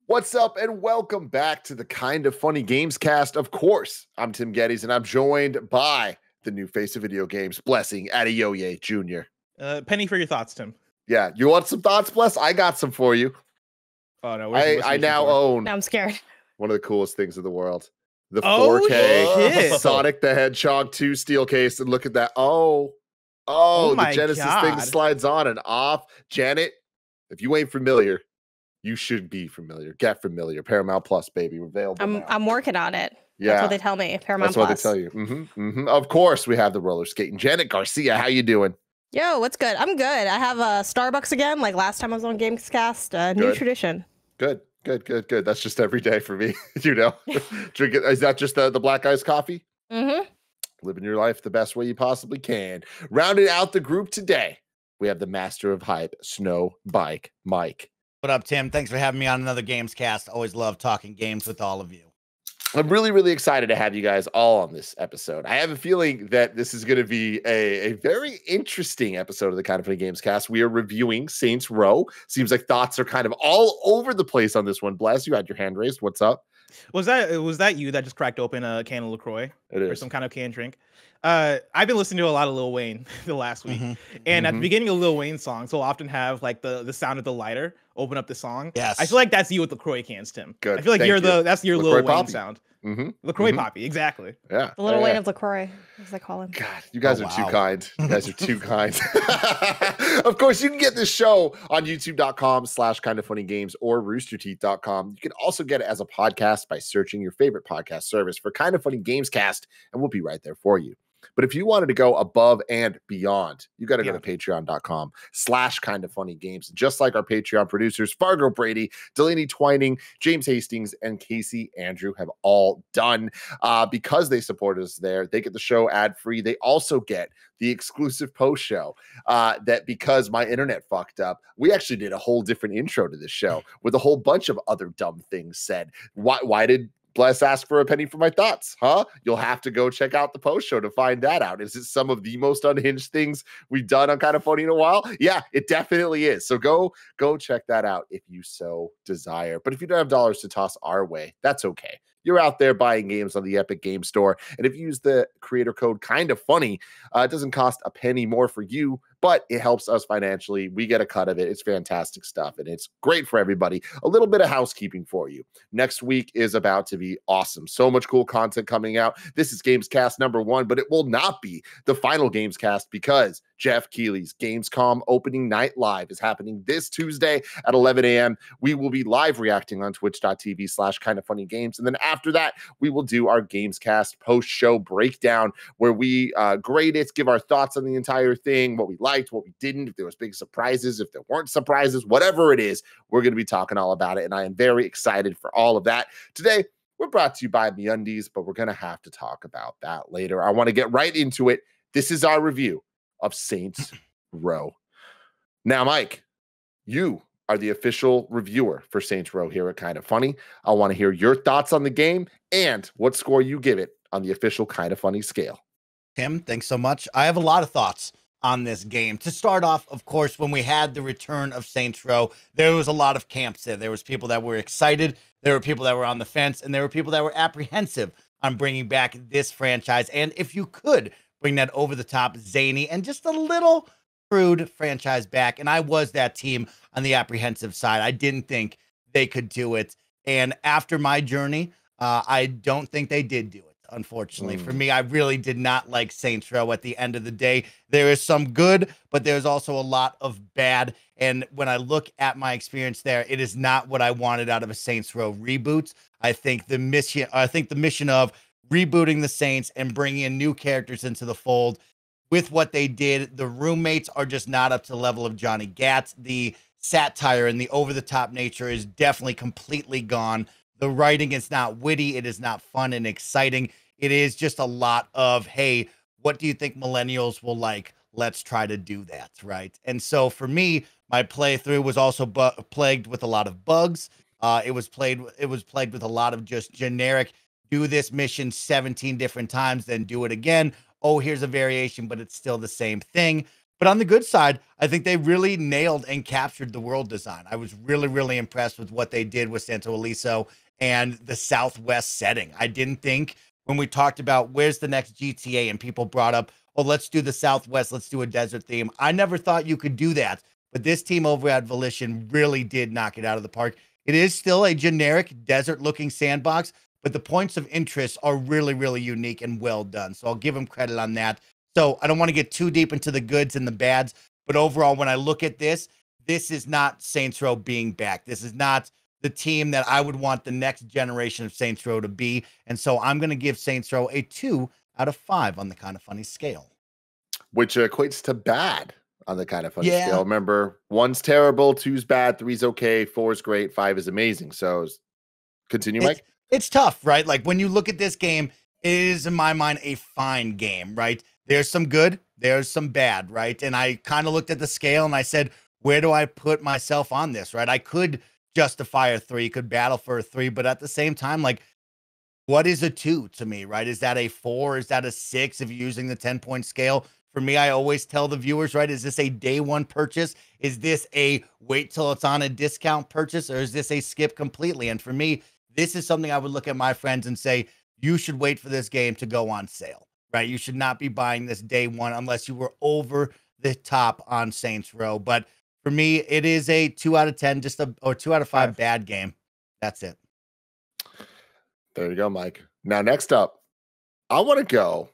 What's up, and welcome back to the Kind of Funny Gamescast. Of course, I'm Tim Geddes, and I'm joined by the new face of video games, Blessing Adeoye Jr. Penny for your thoughts, Tim. Yeah, you want some thoughts, Bless? I got some for you. Oh no, I now own. Now I'm scared. One of the coolest things in the world. The 4K shit. Sonic the Hedgehog 2 steel case, and look at that. Oh, my the Genesis thing God. slides on and off. Janet, if you ain't familiar, you should be familiar. Get familiar. Paramount Plus, baby. Available now. I'm working on it. Yeah. That's what they tell me. Paramount That's what Plus. they tell you. Of course, we have the roller skating. Janet Garcia, how you doing? Yo, what's good? I'm good. I have Starbucks again, like last time I was on Gamescast. New Good. tradition. Good. That's just every day for me. You know, drink it. Is that just the black ice coffee? Mm-hmm. Living your life the best way you possibly can. Rounding out the group today, we have the master of hype, Snow Bike Mike. What up, Tim? Thanks for having me on another Gamescast. Always love talking games with all of you. I'm really, really excited to have you guys all on this episode. I have a feeling that this is going to be a very interesting episode of the Kind of Funny Gamescast. We are reviewing Saints Row. Seems like thoughts are kind of all over the place on this one. Bless, you had your hand raised. What's up? Was that you that just cracked open a can of LaCroix It or is. some kind of canned drink? I've been listening to a lot of Lil Wayne the last week, and at the beginning of Lil Wayne songs, he'll often have like the sound of the lighter open up the song. Yes. I feel like that's you with LaCroix cans, Tim. Good. I feel like Thank you. that's your LaCroix Lil Wayne Poppy. sound. Mm-hmm. LaCroix Poppy, exactly. Yeah. The little yeah. Wayne of LaCroix, as they call him. God, you guys Oh, are too wow. kind. You guys are too kind. Of course, you can get this show on youtube.com/kindoffunnygames or roosterteeth.com. You can also get it as a podcast by searching your favorite podcast service for Kind of Funny Gamescast, and we'll be right there for you. But if you wanted to go above and beyond, you got to go to patreon.com/kindoffunnygames. Just like our Patreon producers, Fargo Brady, Delaney Twining, James Hastings, and Casey Andrew have all done. Because they support us there, they get the show ad-free. They also get the exclusive post show that because my internet fucked up, we actually did a whole different intro to this show with a whole bunch of other dumb things said. Why did Bless ask for a penny for my thoughts, huh? You'll have to go check out the post show to find that out. Is it some of the most unhinged things we've done on Kind of Funny in a while? Yeah, it definitely is. So go check that out if you so desire. But if you don't have dollars to toss our way, that's okay. You're out there buying games on the Epic Game Store. And if you use the creator code Kind of Funny, it doesn't cost a penny more for you, but it helps us financially. We get a cut of it. It's fantastic stuff, and it's great for everybody. A little bit of housekeeping for you. Next week is about to be awesome. So much cool content coming out. This is Gamescast number 1, but it will not be the final Gamescast because Jeff Keighley's Gamescom opening night live is happening this Tuesday at 11 a.m. We will be live reacting on twitch.tv/kindoffunnygames. And then after that, we will do our Gamescast post-show breakdown where we grade it, give our thoughts on the entire thing, what we liked, what we didn't, if there was big surprises, if there weren't surprises, whatever it is, we're going to be talking all about it. And I am very excited for all of that. Today, we're brought to you by MeUndies, but we're going to have to talk about that later. I want to get right into it. This is our review of Saints Row. Now, Mike, you are the official reviewer for Saints Row here at Kind of Funny. I want to hear your thoughts on the game and what score you give it on the official Kind of Funny scale. Tim, thanks so much. I have a lot of thoughts on this game. To start off, of course, when we had the return of Saints Row, there was a lot of camps there. There was people that were excited, there were people that were on the fence, and there were people that were apprehensive on bringing back this franchise. And if you could bring that over-the-top, zany, and just a little crude franchise back, and I was that team on the apprehensive side. I didn't think they could do it. And after my journey, I don't think they did do it. Unfortunately for me, I really did not like Saints Row at the end of the day. There is some good, but there's also a lot of bad. And when I look at my experience there, it is not what I wanted out of a Saints Row reboot. I think the mission of rebooting the Saints and bringing in new characters into the fold with what they did, the roommates are just not up to the level of Johnny Gatz. The satire and the over-the-top nature is definitely completely gone. The writing is not witty. It is not fun and exciting. It is just a lot of, hey, what do you think millennials will like? Let's try to do that, right? And so for me, my playthrough was also plagued with a lot of bugs. It was plagued with a lot of just generic, do this mission 17 different times, then do it again. Oh, here's a variation, but it's still the same thing. But on the good side, I think they really nailed and captured the world design. I was really, really impressed with what they did with Santo Eliso and the Southwest setting. I didn't think when we talked about where's the next GTA and people brought up, oh, let's do the Southwest, let's do a desert theme. I never thought you could do that. But this team over at Volition really did knock it out of the park. It is still a generic desert-looking sandbox, but the points of interest are really, really unique and well done. So I'll give them credit on that. So I don't want to get too deep into the goods and the bads, but overall, when I look at this, this is not Saints Row being back. This is not the team that I would want the next generation of Saints Row to be. And so I'm going to give Saints Row a 2 out of 5 on the KindaFunny scale. Which equates to bad on the KindaFunny scale. Remember, 1's terrible, 2's bad, 3's okay, 4's great, 5 is amazing. So continue, Mike. It's tough, right? Like when you look at this game, it is in my mind a fine game, right? There's some good, there's some bad, right? And I kind of looked at the scale and I said, where do I put myself on this, right? I could justify a 3, could battle for a 3, but at the same time, like, what is a 2 to me, right? Is that a 4? Is that a 6 if you're using the 10-point scale? For me, I always tell the viewers, right, is this a day one purchase? Is this a wait till it's on a discount purchase? Or is this a skip completely? And for me, this is something I would look at my friends and say, you should wait for this game to go on sale, right? You should not be buying this day one unless you were over the top on Saints Row. But for me, it is a 2 out of 10, or 2 out of 5 bad game. That's it. There you go, Mike. Now, next up, I want to go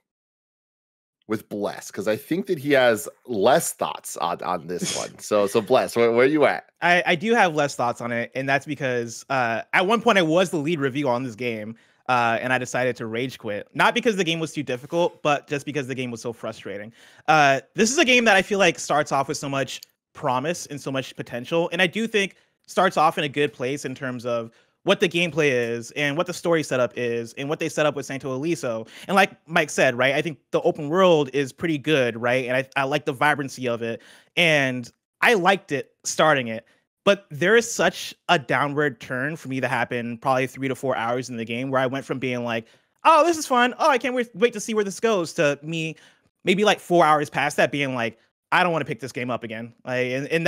with Bless, because I think that he has less thoughts on this one. So Bless, where are you at? I do have less thoughts on it, and that's because at one point I was the lead review on this game, and I decided to rage quit. Not because the game was too difficult, but just because the game was so frustrating. This is a game that I feel like starts off with so much promise and so much potential, and I do think starts off in a good place in terms of what the gameplay is and what the story setup is and what they set up with Santo Eliso. And like Mike said, right, I think the open world is pretty good, right? And I like the vibrancy of it. And I liked it starting it. But there is such a downward turn for me that happened probably 3 to 4 hours in the game where I went from being like, oh, this is fun. Oh, I can't wait to see where this goes, to me maybe like 4 hours past that being like, I don't want to pick this game up again. Like, and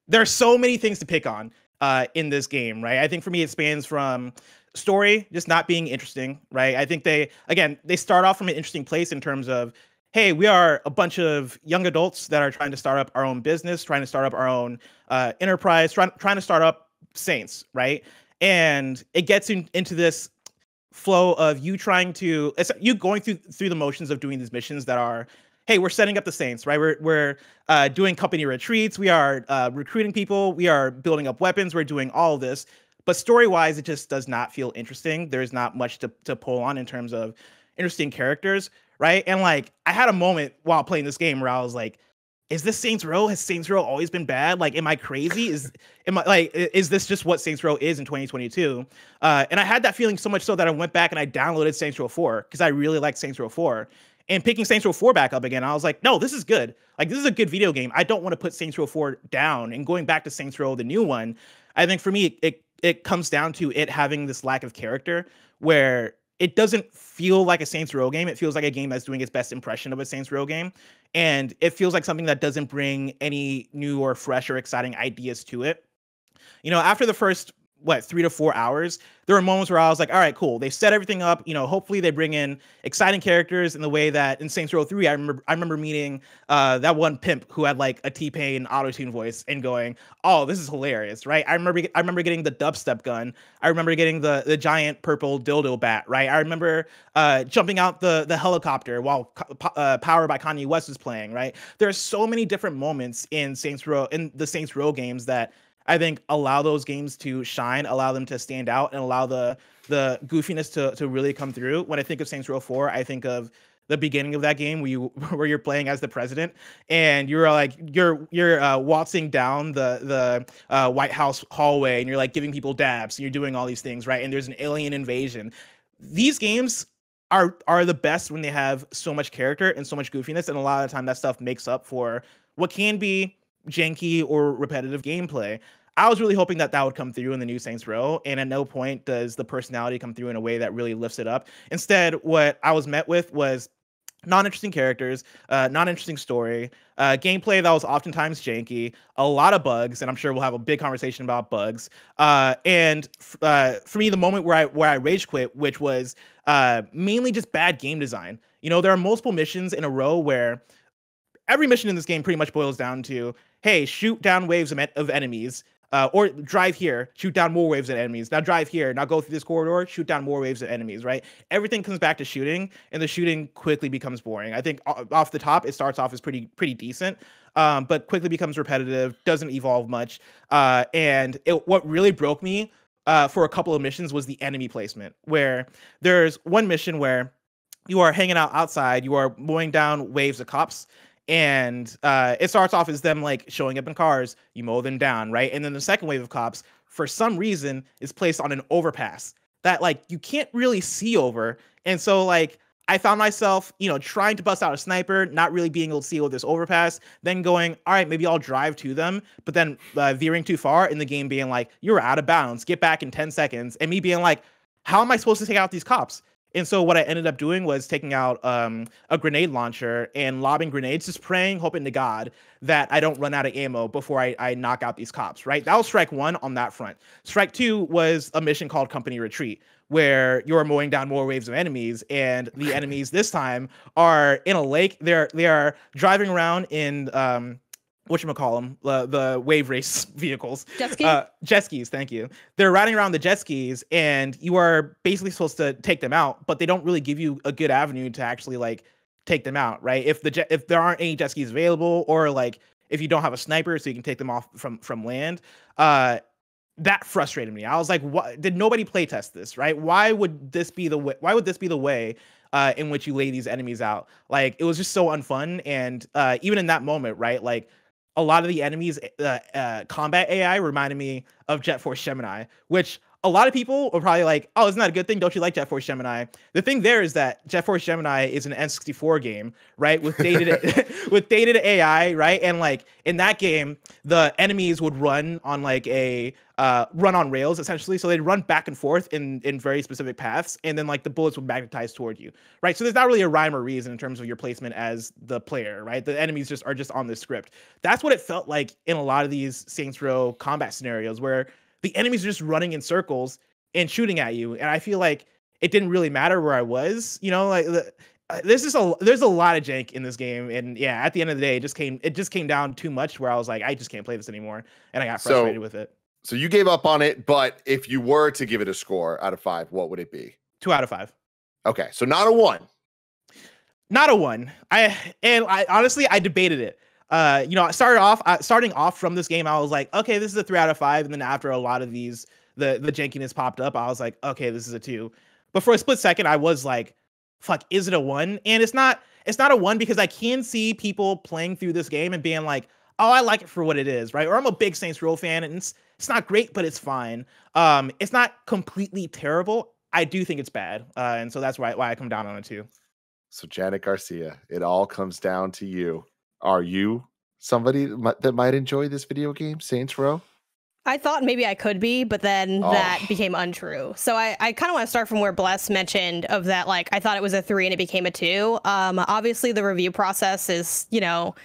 there's so many things to pick on in this game, right? I think for me, it spans from story just not being interesting, right? I think they start off from an interesting place in terms of, hey, we are a bunch of young adults that are trying to start up our own business, trying to start up our own enterprise, trying to start up Saints, right? And it gets into this flow of you going through the motions of doing these missions that are, hey, we're setting up the Saints, right? We're doing company retreats. We are recruiting people. We are building up weapons. We're doing all of this. But story-wise, it just does not feel interesting. There's not much to pull on in terms of interesting characters, right? And like, I had a moment while playing this game where I was like, is this Saints Row? Has Saints Row always been bad? Like, am I crazy? Is this just what Saints Row is in 2022? And I had that feeling so much so that I went back and I downloaded Saints Row 4 because I really like Saints Row 4. And picking Saints Row 4 back up again, I was like, no, this is good. Like, this is a good video game. I don't want to put Saints Row 4 down. And going back to Saints Row, the new one, I think for me, it comes down to it having this lack of character where it doesn't feel like a Saints Row game. It feels like a game that's doing its best impression of a Saints Row game. And it feels like something that doesn't bring any new or fresh or exciting ideas to it. You know, after the first 3 to 4 hours, there were moments where I was like, all right, cool. They set everything up. You know, hopefully they bring in exciting characters in the way that in Saints Row 3, I remember meeting that one pimp who had like a T-Pain auto-tune voice and going, oh, this is hilarious, right? I remember getting the dubstep gun. I remember getting the giant purple dildo bat, right? I remember jumping out the helicopter while Power by Kanye West was playing, right? There's so many different moments in the Saints Row games that I think allow those games to shine, allow them to stand out, and allow the goofiness to really come through. When I think of Saints Row 4, I think of the beginning of that game where you're playing as the president and you're like you're waltzing down the White House hallway and you're like giving people dabs and you're doing all these things, right? And there's an alien invasion. These games are the best when they have so much character and so much goofiness, and a lot of the time that stuff makes up for what can be janky or repetitive gameplay. I was really hoping that would come through in the new Saints Row, and at no point does the personality come through in a way that really lifts it up. Instead, what I was met with was non-interesting characters, non-interesting story, gameplay that was oftentimes janky, a lot of bugs, and I'm sure we'll have a big conversation about bugs. And for me, the moment where I rage quit, which was mainly just bad game design. You know, there are multiple missions in a row where every mission in this game pretty much boils down to, hey, shoot down waves of enemies. Or drive here, shoot down more waves of enemies. Now drive here, now go through this corridor, shoot down more waves of enemies, right? Everything comes back to shooting, and the shooting quickly becomes boring. I think off the top, it starts off as pretty decent, but quickly becomes repetitive, doesn't evolve much. And what really broke me for a couple of missions was the enemy placement, where there's one mission where you are hanging out outside, you are mowing down waves of cops, and it starts off as them like showing up in cars, you mow them down, right? And then the second wave of cops, for some reason, is placed on an overpass that like you can't really see over. And so like I found myself, you know, trying to bust out a sniper, not really being able to see over this overpass, then going, all right, maybe I'll drive to them, but then veering too far, in the game being like, you're out of bounds, get back in 10 seconds. And me being like, how am I supposed to take out these cops? And so what I ended up doing was taking out a grenade launcher and lobbing grenades, just praying, hoping to God that I don't run out of ammo before I knock out these cops, right? That was strike one on that front. Strike two was a mission called Company Retreat, where you're mowing down more waves of enemies, and the enemies this time are in a lake. They are driving around in whatchamacallem, the wave race vehicles. Jet skis? Jet skis, thank you. They're riding around the jet skis, and you are basically supposed to take them out, but they don't really give you a good avenue to actually like take them out, right? If there aren't any jet skis available, or like if you don't have a sniper so you can take them off from land, that frustrated me. I was like, what? Did nobody playtest this, right? Why would this be the way? Why would this be the way in which you lay these enemies out? Like, it was just so unfun. And even in that moment, right, like, a lot of the enemies' combat AI reminded me of Jet Force Gemini, which a lot of people are probably like, oh, isn't that a good thing? Don't you like Jet Force Gemini? The thing there is that Jet Force Gemini is an N64 game, right? With dated with dated AI, right? And like in that game, the enemies would run on like a run on rails essentially. So they'd run back and forth in very specific paths, and then like the bullets would magnetize toward you, right? So there's not really a rhyme or reason in terms of your placement as the player, right? The enemies are just on the script. That's what it felt like in a lot of these Saints Row combat scenarios, where the enemies are just running in circles and shooting at you. And I feel like it didn't really matter where I was, you know, like there's a lot of jank in this game. And yeah, at the end of the day, it just came down too much where I was like, I just can't play this anymore. And I got frustrated with it. So you gave up on it, but if you were to give it a score out of 5, what would it be? 2 out of 5. Okay. So not a 1. Not a 1. I honestly, I debated it. You know, starting off from this game, I was like, okay, this is a 3 out of 5. And then after a lot of these, the jankiness popped up, I was like, okay, this is a 2. But for a split second, I was like, fuck, is it a 1? And it's not a 1 because I can see people playing through this game and being like, oh, I like it for what it is, right? Or I'm a big Saints Row fan, and it's not great, but it's fine. It's not completely terrible. I do think it's bad. And so that's why I come down on it too. So Janet Garcia, it all comes down to you. Are you somebody that might enjoy this video game, Saints Row? I thought maybe I could be, but then that became untrue. So I kind of want to start from where Bless mentioned of that, like, I thought it was a 3 and it became a 2. Obviously, the review process is, you know,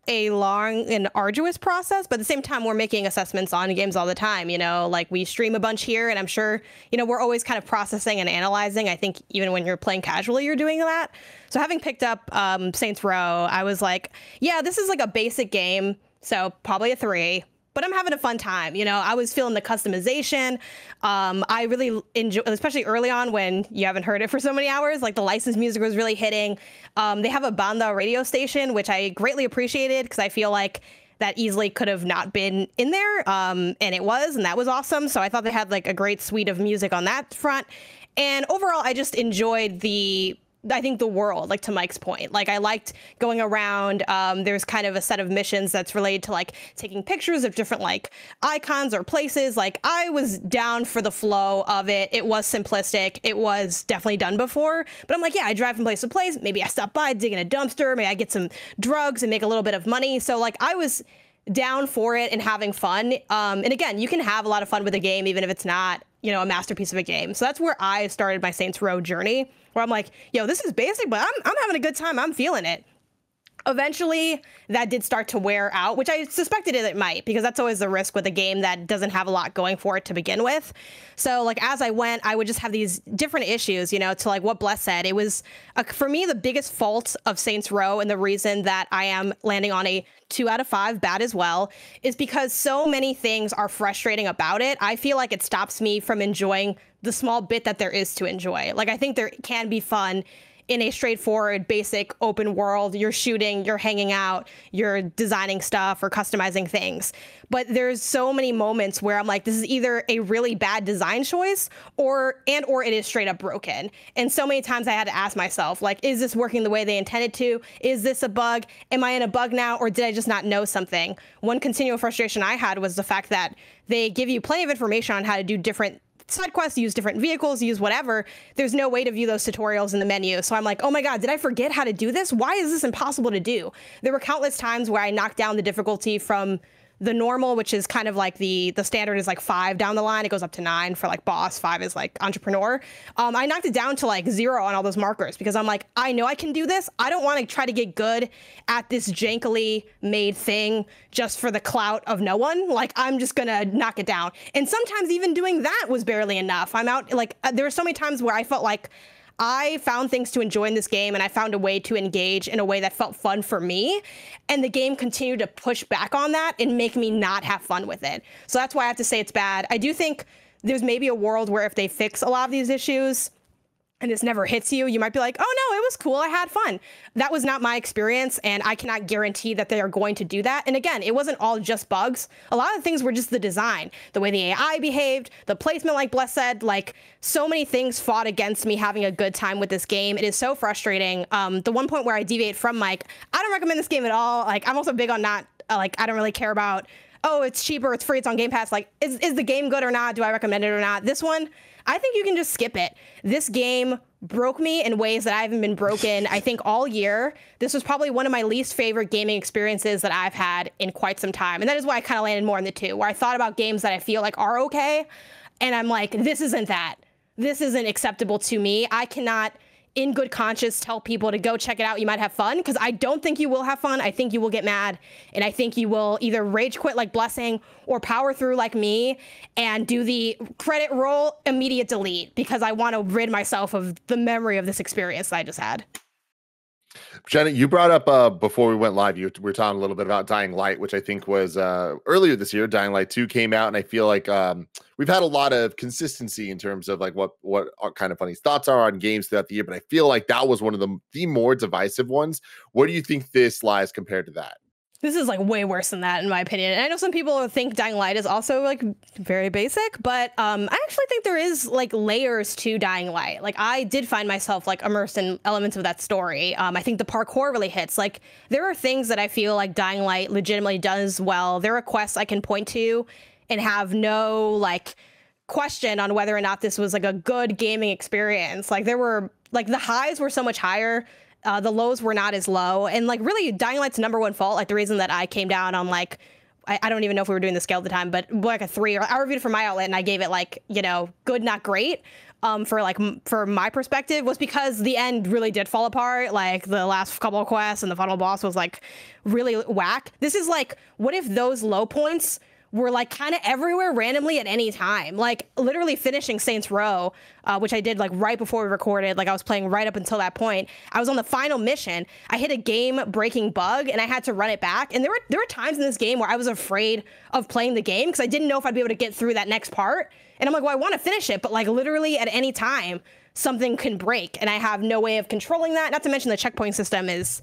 a long and arduous process, but at the same time, we're making assessments on games all the time. You know, like we stream a bunch here, and I'm sure, you know, we're always kind of processing and analyzing. I think even when you're playing casually, you're doing that. So having picked up Saints Row, I was like, yeah, this is like a basic game, so probably a 3. But I'm having a fun time. You know, I was feeling the customization. I really enjoy, especially early on when you haven't heard it for so many hours, like the licensed music was really hitting. They have a banda radio station, which I greatly appreciated because I feel like that easily could have not been in there. And it was, and that was awesome. So I thought they had like a great suite of music on that front. And overall, I just enjoyed I think the world, like to Mike's point, like I liked going around. There's kind of a set of missions that's related to like taking pictures of different like icons or places. Like I was down for the flow of it. It was simplistic. It was definitely done before, but I'm like, yeah, I drive from place to place. Maybe I stop by, dig in a dumpster. Maybe I get some drugs and make a little bit of money. So like I was down for it and having fun. And again, you can have a lot of fun with a game, even if it's not, you know, a masterpiece of a game. So that's where I started my Saints Row journey, where I'm like, yo, this is basic, but I'm having a good time. I'm feeling it. Eventually, that did start to wear out, which I suspected it might, because that's always the risk with a game that doesn't have a lot going for it to begin with. So, like, as I went, I would just have these different issues, you know, to like what Bless said. It was, for me, the biggest fault of Saints Row, and the reason that I am landing on a 2 out of 5 bad as well, is because so many things are frustrating about it. I feel like it stops me from enjoying the small bit that there is to enjoy. Like, I think there can be fun in a straightforward, basic, open world. You're shooting, you're hanging out, you're designing stuff or customizing things. But there's so many moments where I'm like, this is either a really bad design choice or it is straight up broken. And so many times I had to ask myself, like, is this working the way they intended to? Is this a bug? Am I in a bug now? Or did I just not know something? One continual frustration I had was the fact that they give you plenty of information on how to do different side quests, use different vehicles, use whatever. There's no way to view those tutorials in the menu. So I'm like, oh my God, did I forget how to do this? Why is this impossible to do? There were countless times where I knocked down the difficulty from the normal, which is kind of like the standard is like 5 down the line. It goes up to 9 for like boss. 5 is like entrepreneur. I knocked it down to like 0 on all those markers because I'm like, I know I can do this. I don't want to try to get good at this jankily made thing just for the clout of no one. Like, I'm just gonna knock it down. And sometimes even doing that was barely enough. I'm out, like, there were so many times where I felt like I found things to enjoy in this game, and I found a way to engage in a way that felt fun for me. And the game continued to push back on that and make me not have fun with it. So that's why I have to say it's bad. I do think there's maybe a world where if they fix a lot of these issues and this never hits you, you might be like, oh no, it was cool, I had fun. That was not my experience, and I cannot guarantee that they are going to do that. And again, it wasn't all just bugs. A lot of things were just the design, the way the AI behaved, the placement, like Bless said, like so many things fought against me having a good time with this game. It is so frustrating. The one point where I deviate from Mike, I don't recommend this game at all. Like, I'm also big on not, like, I don't really care about, oh, it's cheaper, it's free, it's on Game Pass. Like, is the game good or not? Do I recommend it or not? This one, I think you can just skip it. This game broke me in ways that I haven't been broken, I think, all year. This was probably one of my least favorite gaming experiences that I've had in quite some time. And that is why I kind of landed more in the 2, where I thought about games that I feel like are okay. And I'm like, this isn't that. This isn't acceptable to me. I cannot, in good conscience, tell people to go check it out. You might have fun, because I don't think you will have fun. I think you will get mad, and I think you will either rage quit like Blessing or power through like me and do the credit roll, immediate delete, because I want to rid myself of the memory of this experience that I just had. Jenna, you brought up before we went live, we were talking a little bit about Dying Light, which I think was earlier this year. Dying Light 2 came out, and I feel like we've had a lot of consistency in terms of like what kind of funny thoughts are on games throughout the year, but I feel like that was one of the more divisive ones. Where do you think this lies compared to that? This is like way worse than that, in my opinion. And I know some people think Dying Light is also like very basic, but I actually think there is like layers to Dying Light. Like, I did find myself like immersed in elements of that story. I think the parkour really hits. Like, there are things that I feel like Dying Light legitimately does well. There are quests I can point to and have no like question on whether or not this was like a good gaming experience. Like, there were like the highs were so much higher. The lows were not as low. And like, really, Dying Light's number one fault, like the reason that I came down on like, I don't even know if we were doing the scale at the time, but like a 3, or I reviewed it for my outlet and I gave it like, you know, good, not great. For my perspective, was because the end really did fall apart. Like, the last couple of quests and the final boss was like really whack. This is like, what if those low points were like kind of everywhere randomly at any time? Like, literally finishing Saints Row, which I did like right before we recorded. Like, I was playing right up until that point. I was on the final mission. I hit a game-breaking bug and I had to run it back. And there were times in this game where I was afraid of playing the game because I didn't know if I'd be able to get through that next part. And I'm like, well, I want to finish it, but like literally at any time something can break and I have no way of controlling that. Not to mention the checkpoint system is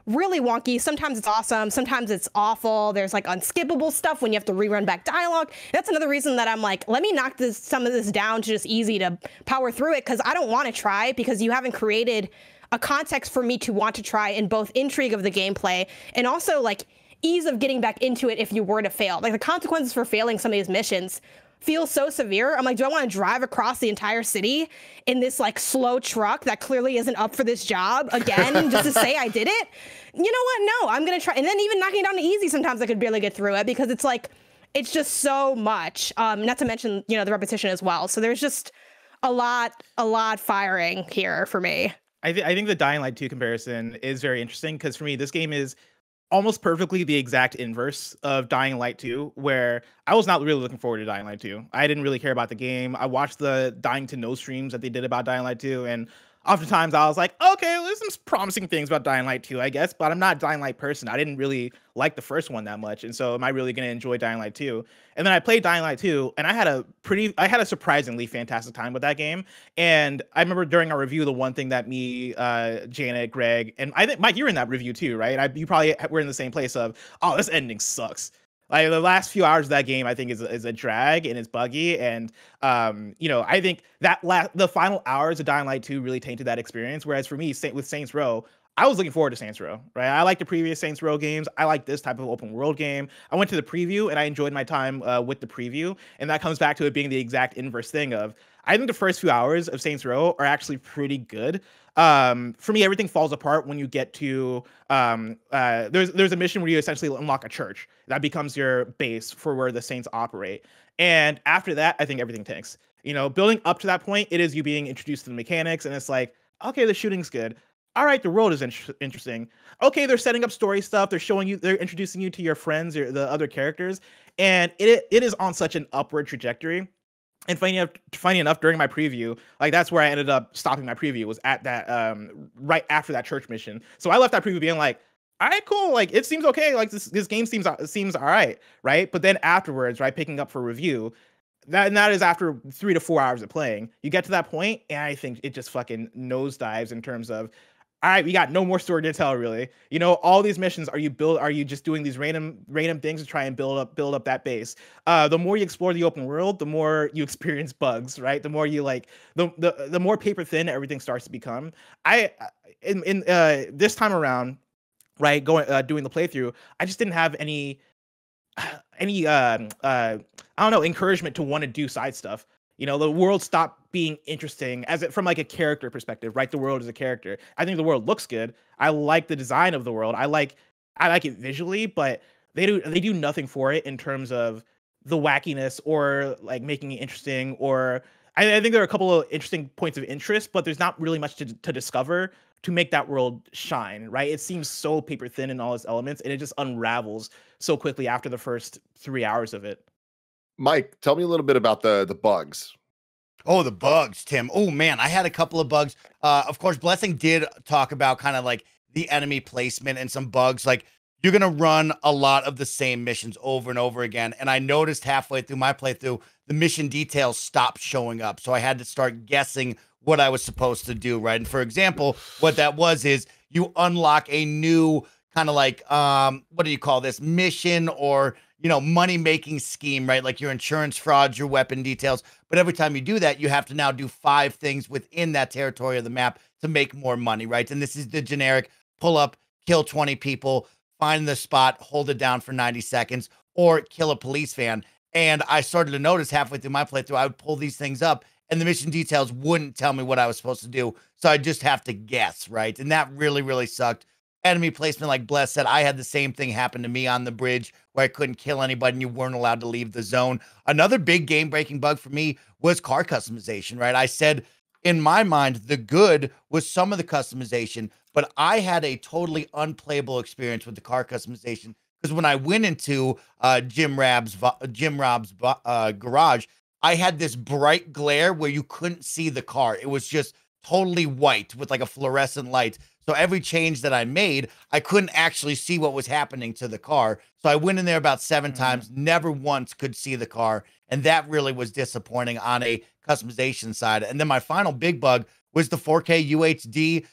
really wonky. Sometimes it's awesome, sometimes it's awful. There's like unskippable stuff when you have to rerun back dialogue. That's another reason that I'm like, let me knock some of this down to just easy to power through it, because I don't want to try, because you haven't created a context for me to want to try in both intrigue of the gameplay and also like ease of getting back into it if you were to fail. Like, the consequences for failing some of these missions feel so severe. I'm like, do I want to drive across the entire city in this like slow truck that clearly isn't up for this job again just to say I did it? You know what? No, I'm going to try. And then even knocking it down to easy, sometimes I could barely get through it, because it's like, it's just so much. Not to mention, the repetition as well. So there's just a lot firing here for me. I think the Dying Light 2 comparison is very interesting because for me, this game is almost perfectly the exact inverse of Dying Light 2, where I was not really looking forward to Dying Light 2. I didn't really care about the game. I watched the Dying to Know streams that they did about Dying Light 2, and oftentimes I was like, okay, well, there's some promising things about Dying Light 2, I guess, but I'm not a Dying Light person. I didn't really like the first one that much, and so am I really going to enjoy Dying Light 2? And then I played Dying Light 2, and I had a surprisingly fantastic time with that game. And I remember during our review, the one thing that me, Janet, Greg, and I think Mike, you were in that review too, right? You probably were in the same place of, oh, this ending sucks. Like the last few hours of that game, I think is a drag and it's buggy. And I think that the final hours of Dying Light 2 really tainted that experience. Whereas for me, with Saints Row, I was looking forward to Saints Row, right? I like the previous Saints Row games. I like this type of open world game. I went to the preview and I enjoyed my time with the preview. And that comes back to it being the exact inverse thing of, I think the first few hours of Saints Row are actually pretty good. For me, everything falls apart when you get to there's a mission where you essentially unlock a church that becomes your base for where the Saints operate. And after that, I think everything tanks. Building up to that point, it is you being introduced to the mechanics, and it's like, okay, the shooting's good. All right, the world is interesting. Okay, they're setting up story stuff. They're introducing you to your friends or the other characters, and it is on such an upward trajectory. And funny enough, during my preview, like that's where I ended up stopping my preview, was at that right after that church mission. So I left that preview being like, all right, cool. Like it seems okay. Like this game seems all right, right? But then afterwards, right, picking up for review, that is after 3 to 4 hours of playing. You get to that point, and I think it just fucking nosedives in terms of, all right, we got no more story to tell, really. All these missions, are you just doing these random things to try and build up that base? The more you explore the open world, the more you experience bugs, right? The more you the more paper thin everything starts to become. In this time around, right, doing the playthrough, I just didn't have any I don't know, encouragement to want to do side stuff. The world stopped being interesting from like a character perspective, right? The world is a character. I think the world looks good. I like the design of the world. I like it visually, but they do nothing for it in terms of the wackiness or like making it interesting. Or I think there are a couple of interesting points of interest, but there's not really much to discover to make that world shine, right? It seems so paper thin in all its elements, and it just unravels so quickly after the first 3 hours of it. Mike, tell me a little bit about the bugs. Oh, the bugs, Tim. Oh, man, I had a couple of bugs. Of course, Blessing did talk about kind of like the enemy placement and some bugs. Like, you're going to run a lot of the same missions over and over again. And I noticed halfway through my playthrough, the mission details stopped showing up. So I had to start guessing what I was supposed to do, right? And for example, what that was is you unlock a new kind of like, what do you call this? Mission or, money-making scheme, right? Like your insurance frauds, your weapon details. But every time you do that, you have to now do 5 things within that territory of the map to make more money, right? And this is the generic pull up, kill 20 people, find the spot, hold it down for 90 seconds, or kill a police van. And I started to notice halfway through my playthrough, I would pull these things up and the mission details wouldn't tell me what I was supposed to do. So I just have to guess, right? And that really, really sucked. Enemy placement, like Bless said, I had the same thing happen to me on the bridge where I couldn't kill anybody and you weren't allowed to leave the zone. Another big game-breaking bug for me was car customization, right? I said, in my mind, the good was some of the customization, but I had a totally unplayable experience with the car customization because when I went into Jim Rob's garage, I had this bright glare where you couldn't see the car. It was just totally white with like a fluorescent light. So every change that I made, I couldn't actually see what was happening to the car. So I went in there about 7 times, never once could see the car. And that really was disappointing on a customization side. And then my final big bug was the 4K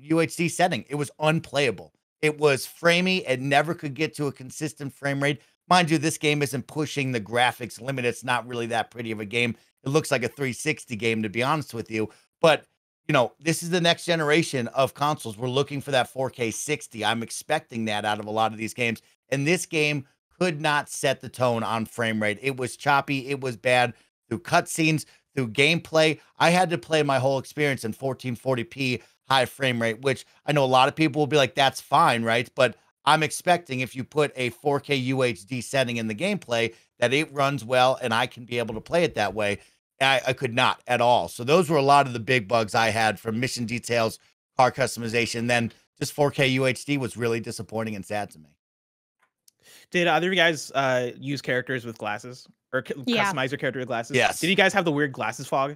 UHD setting. It was unplayable. It was framey. It never could get to a consistent frame rate. Mind you, this game isn't pushing the graphics limit. It's not really that pretty of a game. It looks like a 360 game, to be honest with you. But this is the next generation of consoles. We're looking for that 4K 60. I'm expecting that out of a lot of these games. And this game could not set the tone on frame rate. It was choppy. It was bad through cutscenes, through gameplay. I had to play my whole experience in 1440p high frame rate, which I know a lot of people will be like, that's fine, right? But I'm expecting if you put a 4K UHD setting in the gameplay that it runs well and I can be able to play it that way. I could not at all. So those were a lot of the big bugs I had from mission details, car customization. Then just 4K UHD was really disappointing and sad to me. Did either of you guys use characters with glasses or customize your character with glasses? Yes. Did you guys have the weird glasses fog?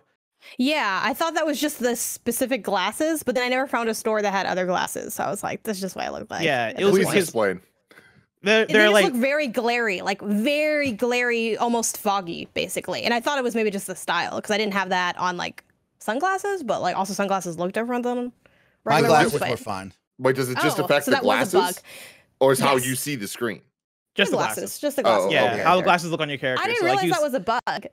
Yeah, I thought that was just the specific glasses, but then I never found a store that had other glasses. So I was like, this is just what I look like. Yeah, it was Please explain. They're they like look very glary, almost foggy, basically. And I thought it was maybe just the style because I didn't have that on like sunglasses, but like also sunglasses look different than my regular glasses ones, were fine. Wait, does it just affect so the that was a bug. glasses, or is how Yes. you see the screen? just the glasses, glasses. just the glasses. Oh, Yeah, okay, how the okay. glasses look on your character. I didn't So, realize like, that was a bug.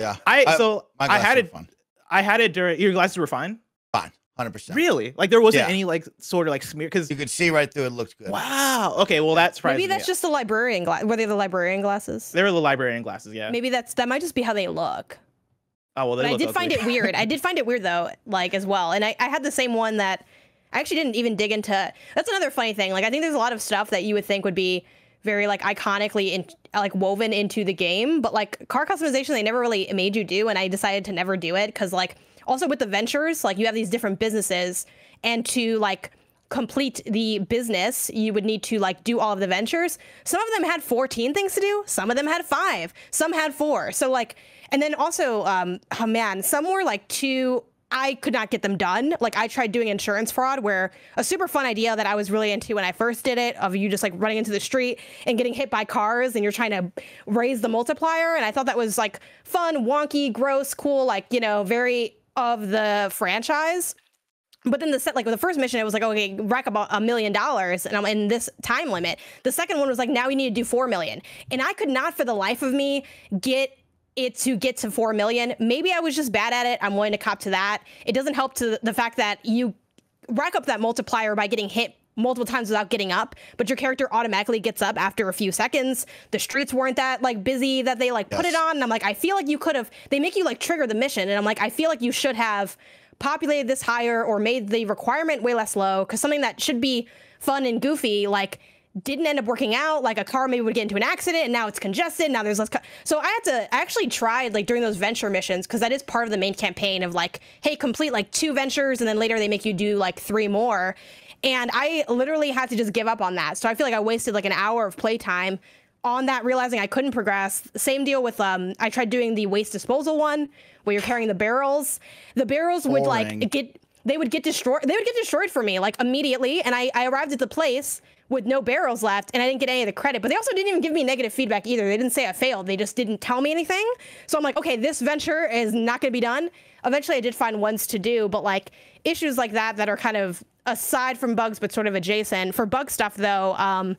Yeah. I my had glasses it. were fun. I had it during. Your glasses were fine. Fine. 100%. Really? Like there wasn't Yeah. any like sort of like smear because. You could see right through it. Looked good. Wow. Okay. Well, that's surprising. Maybe that's just the librarian glass. Were they the librarian glasses? They were the librarian glasses. Yeah. Maybe that might just be how they look. Oh well, they But I look did ugly. find it weird. I did find it weird though, like as well. And I had the same one that I actually didn't even dig into. That's another funny thing. Like I think there's a lot of stuff that you would think would be very like iconically like woven into the game, but like car customization they never really made you do, and I decided to never do it because like also with the ventures, like you have these different businesses, and to like complete the business, you would need to like do all of the ventures. Some of them had 14 things to do. Some of them had 5. Some had 4. So like, and then also, oh man, some were like 2. I could not get them done. Like I tried doing insurance fraud where a super fun idea that I was really into when I first did it of you just like running into the street and getting hit by cars and you're trying to raise the multiplier. And I thought that was like fun, wonky, gross, cool, like, you know, very of the franchise. But then like with the first mission, it was like, okay, rack up $1 million and I'm in this time limit. The second one was like, now we need to do 4 million. And I could not for the life of me get to 4 million. Maybe I was just bad at it. I'm willing to cop to that. It doesn't help to the fact that you rack up that multiplier by getting hit multiple times without getting up, but your character automatically gets up after a few seconds. The streets weren't that like busy that they like put it on. And I'm like, I feel like you could have, they make you like trigger the mission. And I'm like, I feel like you should have populated this higher or made the requirement way less low, because something that should be fun and goofy, like didn't end up working out. Like a car maybe would get into an accident and now it's congested. Now there's less. So I actually tried like during those venture missions, because that is part of the main campaign of like, hey, complete like 2 ventures and then later they make you do like 3 more. And I literally had to just give up on that. So I feel like I wasted like an hour of playtime on that, realizing I couldn't progress. Same deal with I tried doing the waste disposal one where you're carrying the barrels. The barrels would like they would get destroyed. They would get destroyed for me like immediately. And I arrived at the place with no barrels left and I didn't get any of the credit, but they also didn't even give me negative feedback either. They didn't say I failed. They just didn't tell me anything. So I'm like, okay, this venture is not going to be done. Eventually I did find ones to do, but like issues like that are kind of aside from bugs, but sort of adjacent. For bug stuff though,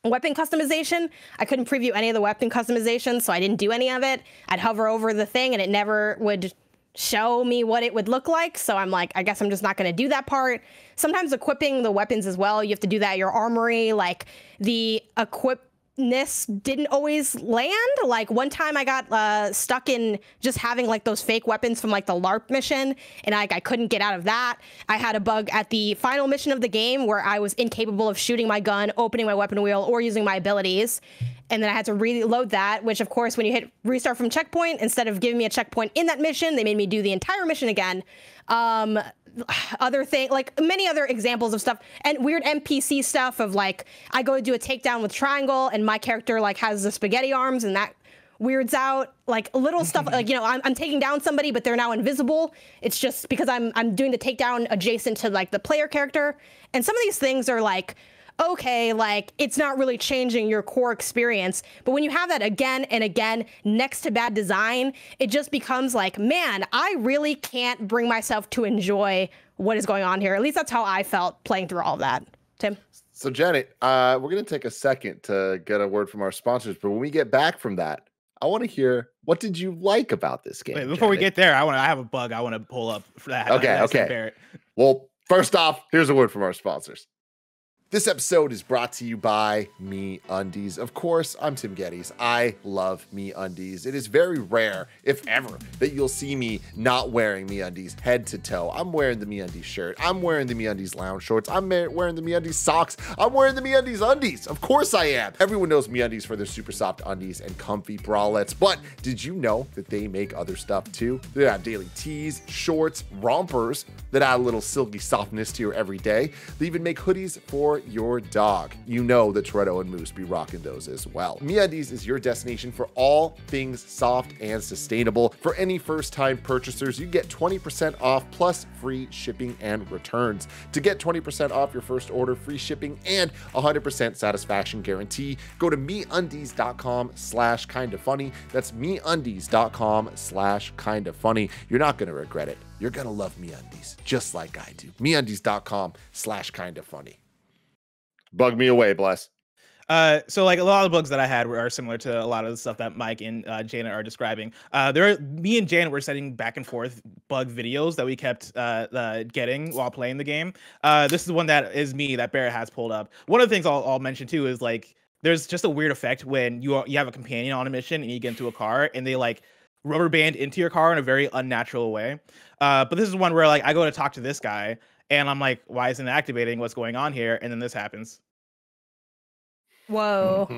weapon customization, I couldn't preview any of the weapon customizations, so I didn't do any of it. I'd hover over the thing and it never would show me what it would look like. So I'm like, I guess I'm just not going to do that part. Sometimes equipping the weapons as well, you have to do that at your armory. Like the equipness didn't always land. Like one time I got stuck in just having like those fake weapons from like the LARP mission, and I couldn't get out of that. I had a bug at the final mission of the game where I was incapable of shooting my gun, opening my weapon wheel, or using my abilities. And then I had to reload that, which of course, when you hit restart from checkpoint, instead of giving me a checkpoint in that mission, they made me do the entire mission again. Other thing, like many other examples of stuff, and weird NPC stuff of like, I go to do a takedown with triangle and my character like has the spaghetti arms and that weirds out. Like little stuff, like, you know, I'm taking down somebody, but they're now invisible. It's just because I'm doing the takedown adjacent to like the player character. And some of these things are like, okay, like it's not really changing your core experience. But when you have that again and again next to bad design, it just becomes like, man, I really can't bring myself to enjoy what is going on here. At least that's how I felt playing through all of that. Tim? So Janet, we're going to take a second to get a word from our sponsors. But when we get back from that, I want to hear, what did you like about this game? Wait, before we get there, I have a bug I want to pull up for that. Okay. Well, first off, here's a word from our sponsors. This episode is brought to you by MeUndies. Of course, I'm Tim Geddes. I love MeUndies. It is very rare, if ever, that you'll see me not wearing MeUndies head to toe. I'm wearing the MeUndies shirt. I'm wearing the MeUndies lounge shorts. I'm wearing the MeUndies socks. I'm wearing the MeUndies undies. Of course I am. Everyone knows MeUndies for their super soft undies and comfy bralettes, but did you know that they make other stuff too? They have daily tees, shorts, rompers that add a little silky softness to your everyday. They even make hoodies for your dog. You know that Toretto and Moose be rocking those as well. MeUndies is your destination for all things soft and sustainable. For any first-time purchasers, you get 20% off plus free shipping and returns. To get 20% off your first order, free shipping, and 100% satisfaction guarantee, go to MeUndies.com/kindafunny. That's MeUndies.com/kindafunny. You're not going to regret it. You're going to love MeUndies, just like I do. MeUndies.com/kindafunny. Bug me away, Bless. So like a lot of the bugs that I had are similar to a lot of the stuff that Mike and Janet are describing. Me and Janet were sending back and forth bug videos that we kept getting while playing the game. This is one that is me that Barrett has pulled up. One of the things I'll mention too is like there's just a weird effect when you have a companion on a mission and you get into a car and they like rubber band into your car in a very unnatural way. But this is one where like I go to talk to this guy and I'm like, why isn't it activating? What's going on here? And then this happens. Whoa.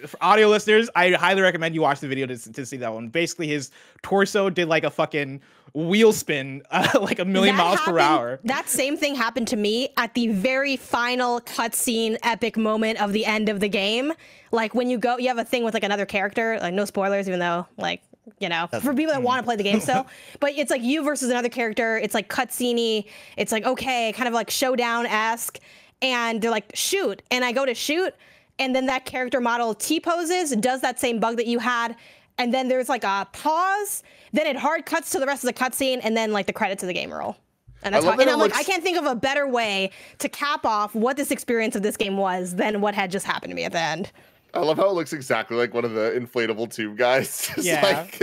For audio listeners, I highly recommend you watch the video to see that one. Basically, his torso did like a fucking wheel spin, like a million miles per hour. That same thing happened to me at the very final cutscene epic moment of the end of the game. Like when you have a thing with like another character, like no spoilers, even though like, you know, for people that want to play the game still, but it's like you versus another character. It's like cutscene-y. It's like, okay, kind of like showdown-esque. And they're like, shoot. And I go to shoot. And then that character model T-poses, does that same bug that you had. And then there's like a pause. Then it hard cuts to the rest of the cutscene. And then like the credits of the game roll. And that's and I'm like, I can't think of a better way to cap off what this experience of this game was than what had just happened to me at the end. I love how it looks exactly like one of the inflatable tube guys. Yeah. Like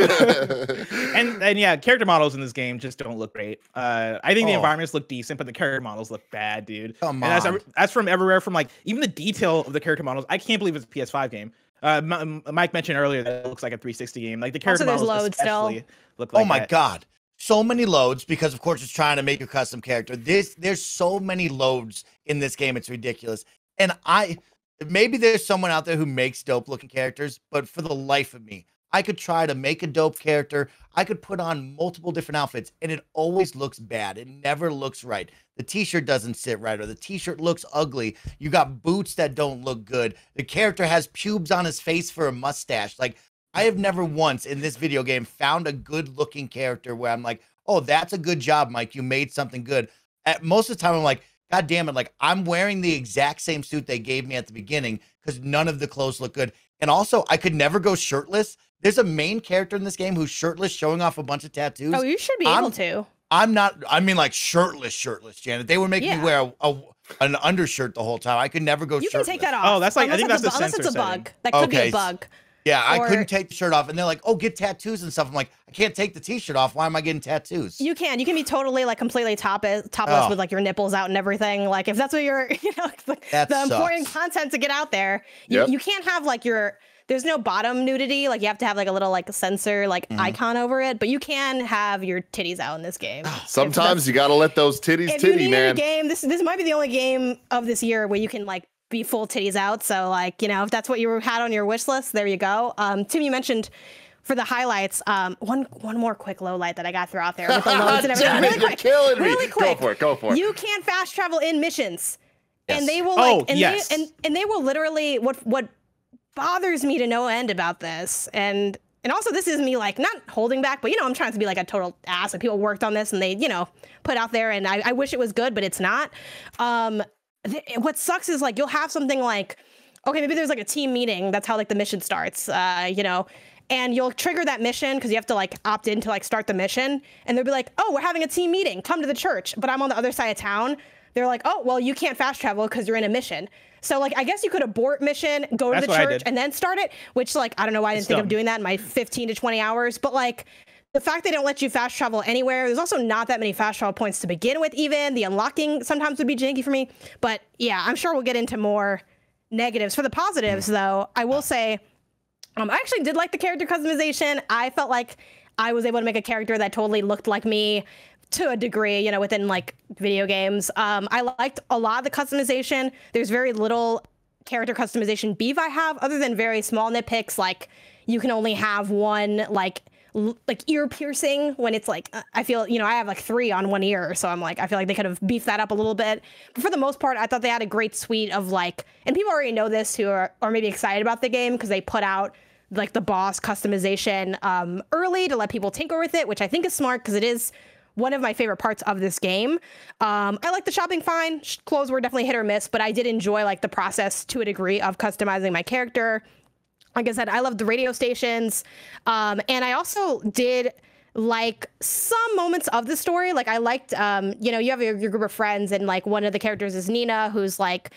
and yeah, character models in this game just don't look great. I think the environments look decent, but the character models look bad, dude. Come on. And that's from everywhere, from like even the detail of the character models. I can't believe it's a PS5 game. Mike mentioned earlier that it looks like a 360 game. Like the character models especially look like oh my God. So many loads, because of course it's trying to make a custom character. There's so many loads in this game, it's ridiculous. And maybe there's someone out there who makes dope looking characters, but for the life of me, I could try to make a dope character. I could put on multiple different outfits and it always looks bad. It never looks right. The t-shirt doesn't sit right, or the t-shirt looks ugly. You got boots that don't look good. The character has pubes on his face for a mustache. Like, I have never once in this video game found a good looking character where I'm like, oh, that's a good job, Mike. You made something good. Most of the time I'm like, God damn it, like I'm wearing the exact same suit they gave me at the beginning because none of the clothes look good. And also, I could never go shirtless. There's a main character in this game who's shirtless, showing off a bunch of tattoos. Oh, you should be able to. I'm not, I mean like shirtless, Janet. They would make me wear an undershirt the whole time. I could never go shirtless. You can take that off. Oh, that's like, I think that's the unless sensor it's a bug. setting. That could be a bug. Yeah, I couldn't take the shirt off. And they're like, oh, get tattoos and stuff. I'm like, I can't take the t-shirt off. Why am I getting tattoos? You can be totally like completely topless with like your nipples out and everything. Like if that's what you're, you know, the important content to get out there. You can't have like there's no bottom nudity. Like you have to have like a little like sensor like icon over it. But you can have your titties out in this game. Sometimes you got to let those titties titty, man. Game, this might be the only game of this year where you can like be full titties out. So like, you know, if that's what you had on your wish list, there you go. Tim, you mentioned for the highlights, one more quick low light that I got to throw out there with the loads and everything. Really quick. Go for it. You can fast travel in missions. Yes. And they will like and they will literally what bothers me to no end about this. And also this is me like not holding back, but you know, I'm trying to be like a total ass and people worked on this and they, you know, put out there and I wish it was good, but it's not. What sucks is like you'll have something like, okay, maybe there's like a team meeting. That's how like the mission starts, you know, and you'll trigger that mission because you have to like opt in to like start the mission. And they'll be like, oh, we're having a team meeting. Come to the church. But I'm on the other side of town. They're like, oh, well, you can't fast travel because you're in a mission. So like, I guess you could abort mission, go to the church and then start it, which like, I don't know why I didn't think of doing that in my 15 to 20 hours. But like, the fact they don't let you fast travel anywhere. There's also not that many fast travel points to begin with. Even the unlocking sometimes would be janky for me. But yeah, I'm sure we'll get into more negatives. For the positives, though, I will say I actually did like the character customization. I felt like I was able to make a character that totally looked like me to a degree, you know, within like video games. I liked a lot of the customization. There's very little character customization beef I have, other than very small nitpicks, like you can only have one like ear piercing when it's like I feel, you know, I have like 3 on one ear, so I'm like I feel like they could have beefed that up a little bit. But for the most part, I thought they had a great suite of like, and people already know this who are maybe excited about the game because they put out like the boss customization early to let people tinker with it, which I think is smart because it is one of my favorite parts of this game. I like the shopping fine. Clothes were definitely hit or miss, but I did enjoy like the process to a degree of customizing my character. Like I said, I love the radio stations. And I also did like some moments of the story. Like I liked, you know, you have your group of friends and like one of the characters is Nina, who's like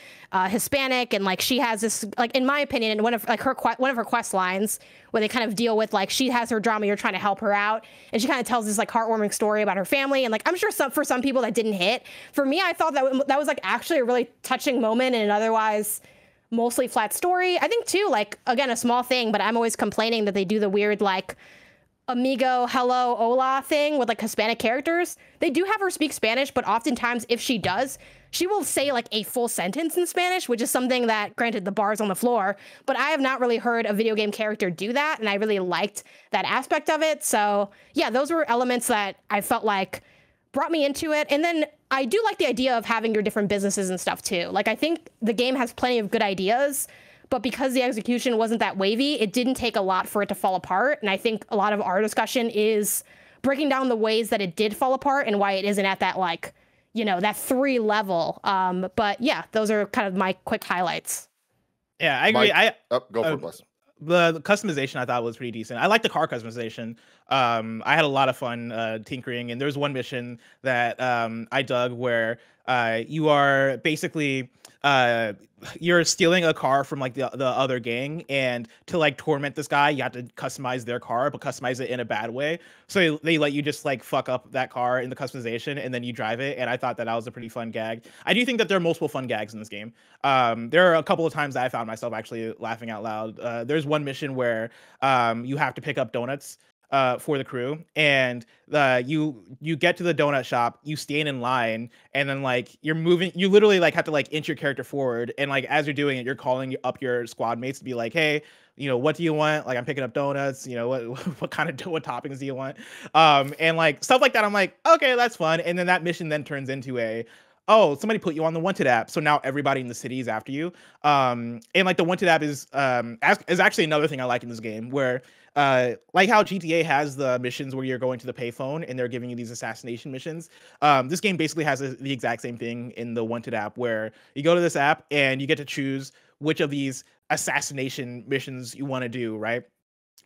Hispanic. And like she has this, like, in my opinion, one of her quest lines where they kind of deal with like, she has her drama, you're trying to help her out. And she kind of tells this like heartwarming story about her family. And like, I'm sure for some people that didn't hit. For me, I thought that was like actually a really touching moment in an otherwise mostly flat story. I think too, like, again, a small thing, but I'm always complaining that they do the weird, like, amigo, hello, hola thing with like Hispanic characters. They do have her speak Spanish, but oftentimes if she does, she will say like a full sentence in Spanish, which is something that, granted, the bar's on the floor, but I have not really heard a video game character do that, and I really liked that aspect of it. So yeah, those were elements that I felt like brought me into it. And then I do like the idea of having your different businesses and stuff too. Like I think the game has plenty of good ideas, but because the execution wasn't that wavy, it didn't take a lot for it to fall apart. And I think a lot of our discussion is breaking down the ways that it did fall apart and why it isn't at that, like, you know, that 3 level. But yeah, those are kind of my quick highlights. Yeah, I agree. Go for it, Bless. The customization I thought was pretty decent. I like the car customization. I had a lot of fun tinkering, and there's one mission that I dug where you are basically you're stealing a car from like the other gang, and to like torment this guy, you have to customize their car, but customize it in a bad way. So they let you just like fuck up that car in the customization, and then you drive it. And I thought that was a pretty fun gag. I do think that there are multiple fun gags in this game. There are a couple of times that I found myself actually laughing out loud. There's one mission where you have to pick up donuts for the crew, and you get to the donut shop, you stand in line, and then like you're moving, you literally like have to like inch your character forward, and like as you're doing it, you're calling up your squad mates to be like, hey, you know, what do you want? Like, I'm picking up donuts, you know, what kind of what toppings do you want? And like stuff like that. I'm like, okay, that's fun. And then that mission then turns into oh, somebody put you on the Wanted app, so now everybody in the city is after you. And like the Wanted app is actually another thing I like in this game, where like how GTA has the missions where you're going to the payphone and they're giving you these assassination missions. This game basically has the exact same thing in the Wanted app, where you go to this app and you get to choose which of these assassination missions you want to do, right?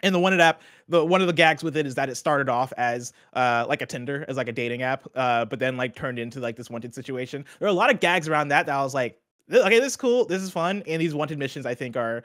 In the Wanted app, one of the gags with it is that it started off as like a Tinder, as like a dating app, but then like turned into like this Wanted situation. There are a lot of gags around that I was like, okay, this is cool, this is fun, and these Wanted missions I think are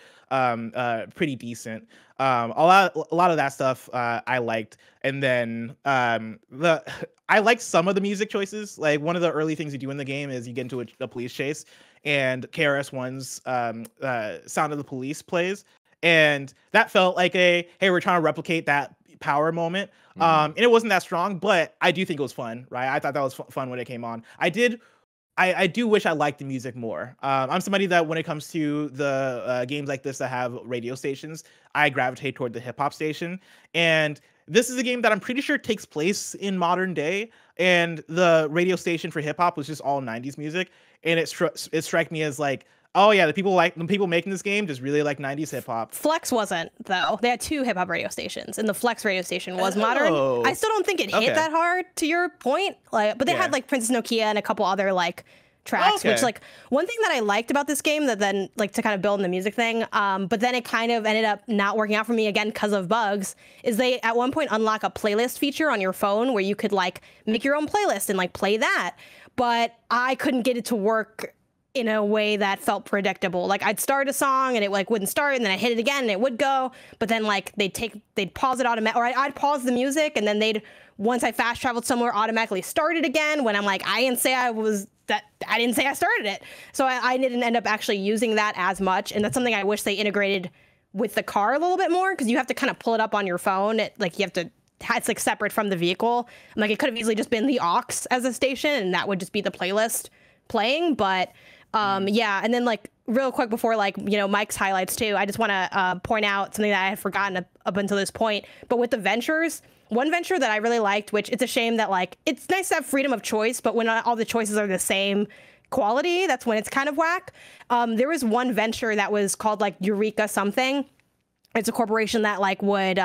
pretty decent. A lot of that stuff I liked, and then I liked some of the music choices. Like one of the early things you do in the game is you get into a police chase, and KRS-One's Sound of the Police plays. And that felt like hey, we're trying to replicate that power moment. And it wasn't that strong, but I do think it was fun, right? I thought that was fun when it came on. I do wish I liked the music more. I'm somebody that when it comes to the games like this that have radio stations, I gravitate toward the hip hop station. And this is a game that I'm pretty sure takes place in modern day. And the radio station for hip hop was just all 90s music. And it struck me as like, oh yeah, the people making this game just really like 90s hip hop. Flex wasn't, though. They had 2 hip hop radio stations, and the Flex radio station was modern. I still don't think it hit that hard, to your point. Like, but they had like Princess Nokia and a couple other like tracks, which like one thing that I liked about this game that then like to kind of build in the music thing, but then it kind of ended up not working out for me again because of bugs, is they at one point unlock a playlist feature on your phone where you could like make your own playlist and like play that, but I couldn't get it to work in a way that felt predictable. Like I'd start a song and it like wouldn't start, and then I hit it again and it would go, but then like they'd pause it automatically, or I'd pause the music and then once I fast traveled somewhere, automatically start it again when I'm like, I didn't say I started it. So I didn't end up actually using that as much. And that's something I wish they integrated with the car a little bit more, because you have to kind of pull it up on your phone. It's like separate from the vehicle. I'm like, it could have easily just been the aux as a station, and that would just be the playlist playing. But yeah, and then like real quick before like, you know, Mike's highlights too, I just want to point out something that I had forgotten up until this point. But with the ventures, one venture that I really liked, which it's a shame that like, it's nice to have freedom of choice, but when all the choices are the same quality, that's when it's kind of whack. There was one venture that was called like Eureka something. It's a corporation that like would,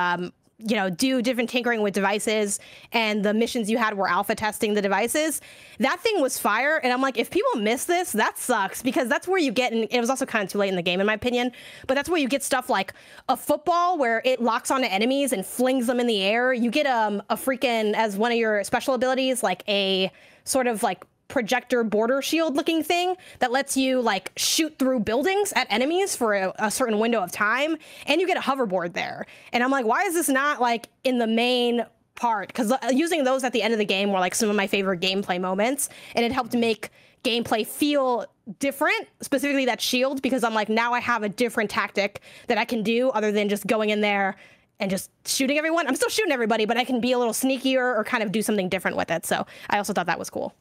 you know, do different tinkering with devices, and the missions you had were alpha testing the devices. That thing was fire, and I'm like, if people miss this, that sucks, because that's where you get, and it was also kind of too late in the game in my opinion, but that's where you get stuff like a football where it locks onto enemies and flings them in the air. You get a freaking, as one of your special abilities, like a sort of like projector border shield looking thing that lets you like shoot through buildings at enemies for a certain window of time, and you get a hoverboard there. And I'm like, why is this not like in the main part? Because using those at the end of the game were like some of my favorite gameplay moments, and it helped make gameplay feel different, specifically that shield, because I'm like, now I have a different tactic that I can do other than just going in there and just shooting everyone. I'm still shooting everybody, but I can be a little sneakier or kind of do something different with it. So I also thought that was cool.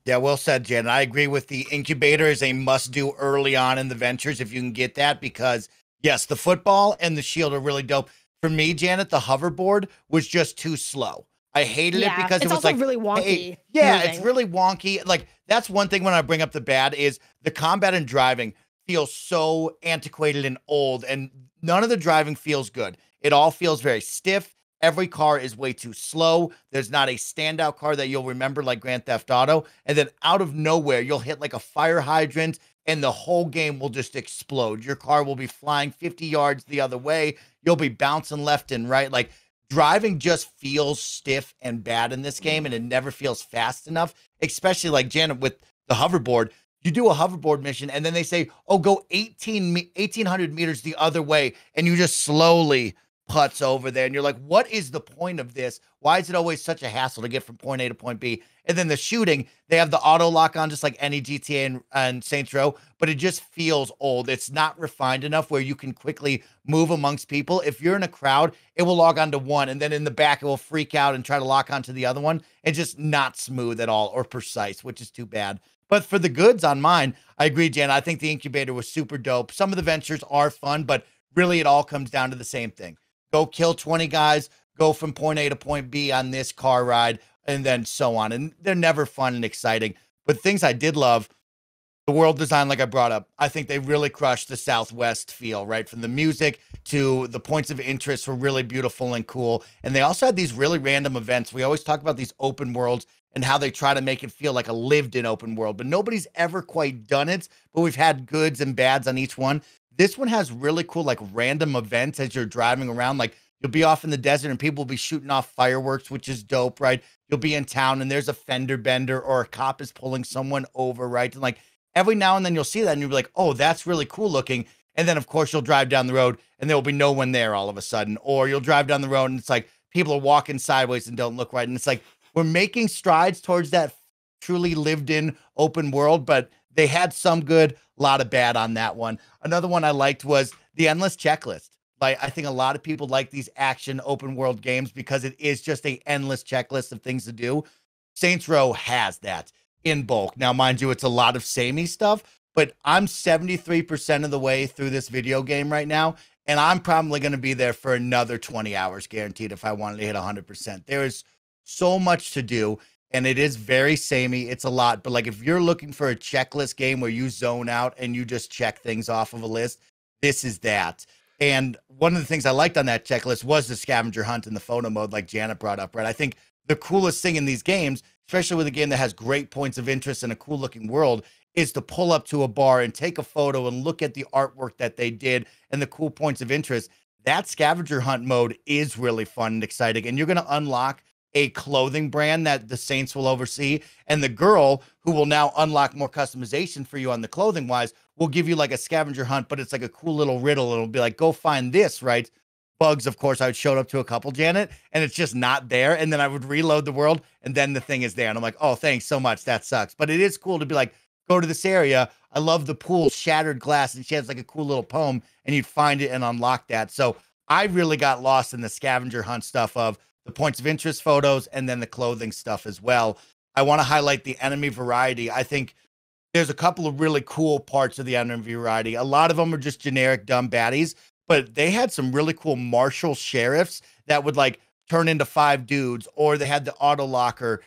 Yeah, well said, Jen. I agree with the incubator is a must-do early on in the ventures if you can get that, because, yes, the football and the shield are really dope. For me, Janet, the hoverboard was just too slow. I hated it because it was like really wonky. Hey, yeah, it's really wonky. Like, that's one thing when I bring up the bad is the combat and driving feels so antiquated and old, and none of the driving feels good. It all feels very stiff. Every car is way too slow. There's not a standout car that you'll remember like Grand Theft Auto. And then out of nowhere, you'll hit like a fire hydrant and the whole game will just explode. Your car will be flying 50 yards the other way. You'll be bouncing left and right. Like, driving just feels stiff and bad in this game, and it never feels fast enough, especially like Janet with the hoverboard. You do a hoverboard mission and then they say, oh, go 1,800 meters the other way. And you just slowly putts over there, and you're like, what is the point of this? Why is it always such a hassle to get from point A to point B? And then the shooting, they have the auto lock on just like any GTA and Saints Row, but it just feels old. It's not refined enough where you can quickly move amongst people. If you're in a crowd, it will log onto one, and then in the back it will freak out and try to lock onto the other one. It's just not smooth at all or precise, which is too bad. But for the goods on mine, I agree, Jan. I think the incubator was super dope. Some of the ventures are fun, but really it all comes down to the same thing. Go kill 20 guys, go from point A to point B on this car ride, and then so on. And they're never fun and exciting. But things I did love, the world design, like I brought up, I think they really crushed the Southwest feel, right? From the music to the points of interest were really beautiful and cool. And they also had these really random events. We always talk about these open worlds and how they try to make it feel like a lived-in open world, but nobody's ever quite done it. But we've had goods and bads on each one. This one has really cool, like, random events as you're driving around. Like, you'll be off in the desert and people will be shooting off fireworks, which is dope, right? You'll be in town and there's a fender bender or a cop is pulling someone over, right? And like every now and then you'll see that and you'll be like, oh, that's really cool looking. And then, of course, you'll drive down the road and there will be no one there all of a sudden. Or you'll drive down the road and it's like people are walking sideways and don't look right. And it's like we're making strides towards that truly lived in open world, but they had some good, a lot of bad on that one. Another one I liked was the endless checklist. Like, I think a lot of people like these action open world games because it is just a endless checklist of things to do. Saints Row has that in bulk. Now, mind you, it's a lot of samey stuff, but I'm 73% of the way through this video game right now, and I'm probably going to be there for another 20 hours guaranteed if I wanted to hit 100%. There is so much to do. And it is very samey. It's a lot. But like if you're looking for a checklist game where you zone out and you just check things off of a list, this is that. And one of the things I liked on that checklist was the scavenger hunt and the photo mode like Janet brought up, right? I think the coolest thing in these games, especially with a game that has great points of interest and a cool looking world, is to pull up to a bar and take a photo and look at the artwork that they did and the cool points of interest. That scavenger hunt mode is really fun and exciting. And you're going to unlock a clothing brand that the Saints will oversee. And the girl who will now unlock more customization for you on the clothing wise will give you like a scavenger hunt, but it's like a cool little riddle. It'll be like, go find this, right? Bugs, of course, I would showed up to a couple, Janet, and it's just not there. And then I would reload the world, and then the thing is there. And I'm like, oh, thanks so much. That sucks. But it is cool to be like, go to this area. I love the pool, shattered glass, and she has like a cool little poem, and you'd find it and unlock that. So I really got lost in the scavenger hunt stuff of the points of interest photos and then the clothing stuff as well. I want to highlight the enemy variety. I think there's a couple of really cool parts of the enemy variety. A lot of them are just generic dumb baddies, but they had some really cool martial sheriffs that would like turn into 5 dudes, or they had the auto locker.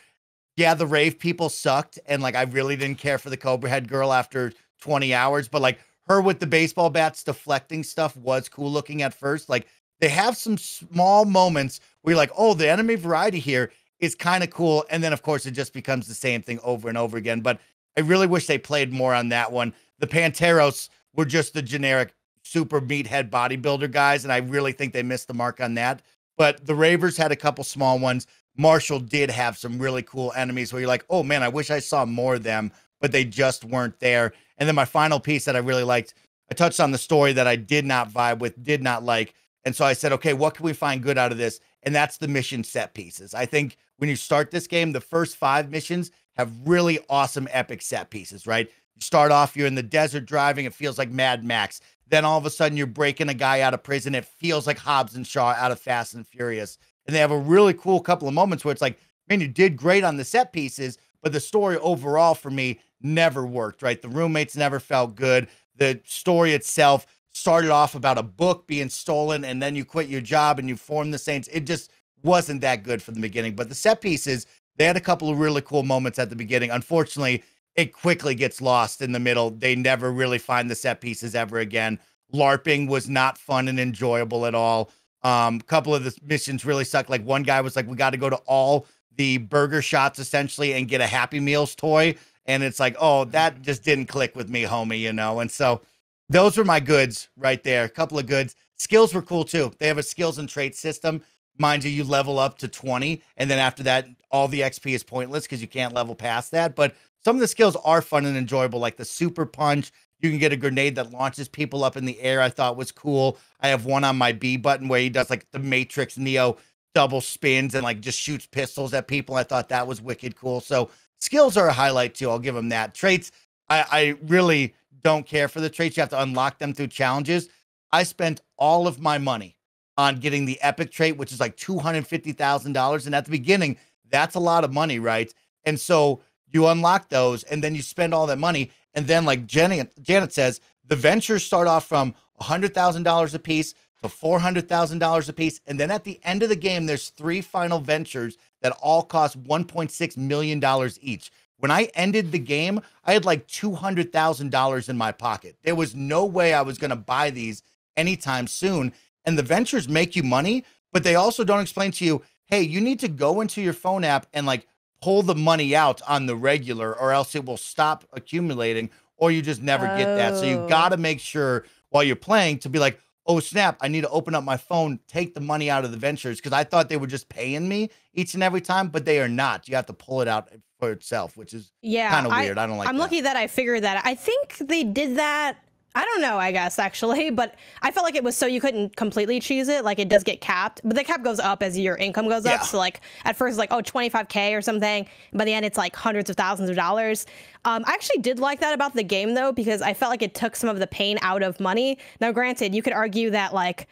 Yeah, the rave people sucked, and like I really didn't care for the Cobra Head girl after 20 hours, but like her with the baseball bats deflecting stuff was cool looking at first. Like they have some small moments where you're like, oh, the enemy variety here is kind of cool. And then of course it just becomes the same thing over and over again. But I really wish they played more on that one. The Panteros were just the generic super meathead bodybuilder guys, and I really think they missed the mark on that. But the Ravers had a couple small ones. Marshall did have some really cool enemies where you're like, oh man, I wish I saw more of them, but they just weren't there. And then my final piece that I really liked, I touched on the story that I did not vibe with, did not like. And so I said, okay, what can we find good out of this? And that's the mission set pieces. I think when you start this game, the first 5 missions have really awesome epic set pieces, right? You start off, you're in the desert driving, it feels like Mad Max. Then all of a sudden you're breaking a guy out of prison. It feels like Hobbs and Shaw out of Fast and Furious. And they have a really cool couple of moments where it's like, man, you did great on the set pieces, but the story overall for me never worked, right? The roommates never felt good. The story itself started off about a book being stolen, and then you quit your job and you formed the Saints. It just wasn't that good from the beginning. But the set pieces, they had a couple of really cool moments at the beginning. Unfortunately, it quickly gets lost in the middle. They never really find the set pieces ever again. LARPing was not fun and enjoyable at all. Couple of the missions really sucked. Like one guy was like, we got to go to all the burger shots essentially and get a Happy Meals toy. And it's like, oh, that just didn't click with me, homie, you know? And so those were my goods right there. A couple of goods. Skills were cool too. They have a skills and traits system. Mind you, you level up to 20. And then after that, all the XP is pointless because you can't level past that. But some of the skills are fun and enjoyable, like the super punch. You can get a grenade that launches people up in the air. I thought was cool. I have one on my B button where he does like the Matrix Neo double spins and like just shoots pistols at people. I thought that was wicked cool. So skills are a highlight too. I'll give them that. Traits, I really don't care for the traits. You have to unlock them through challenges. I spent all of my money on getting the epic trait, which is like $250,000. And at the beginning, that's a lot of money, right? And so you unlock those and then you spend all that money. And then like Janet says, the ventures start off from $100,000 a piece to $400,000 a piece. And then at the end of the game, there's 3 final ventures that all cost $1.6 million each. When I ended the game, I had like $200,000 in my pocket. There was no way I was going to buy these anytime soon. And the ventures make you money, but they also don't explain to you, hey, you need to go into your phone app and like pull the money out on the regular, or else it will stop accumulating, or you just never get that. So you got to make sure while you're playing to be like, oh snap, I need to open up my phone, take the money out of the ventures, because I thought they were just paying me each and every time, but they are not. You have to pull it out for itself, which is kind of weird. I don't like I'm that. lucky that I figured that. I think they did that. I don't know, I guess, actually, but I felt like it was so you couldn't completely cheese it. Like, it does get capped, but the cap goes up as your income goes up. So, like, at first, like, oh, 25K or something. By the end, it's like hundreds of thousands of dollars. I actually did like that about the game, though, because I felt like it took some of the pain out of money. Now, granted, you could argue that, like,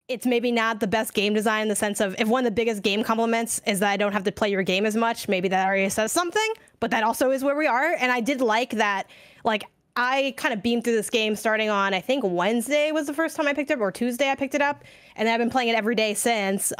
it's maybe not the best game design in the sense of if one of the biggest game compliments is that I don't have to play your game as much, maybe that already says something, but that also is where we are. And I did like that, like, I kind of beamed through this game starting on, I think Wednesday was the first time I picked it up, or Tuesday I picked it up. And I've been playing it every day since,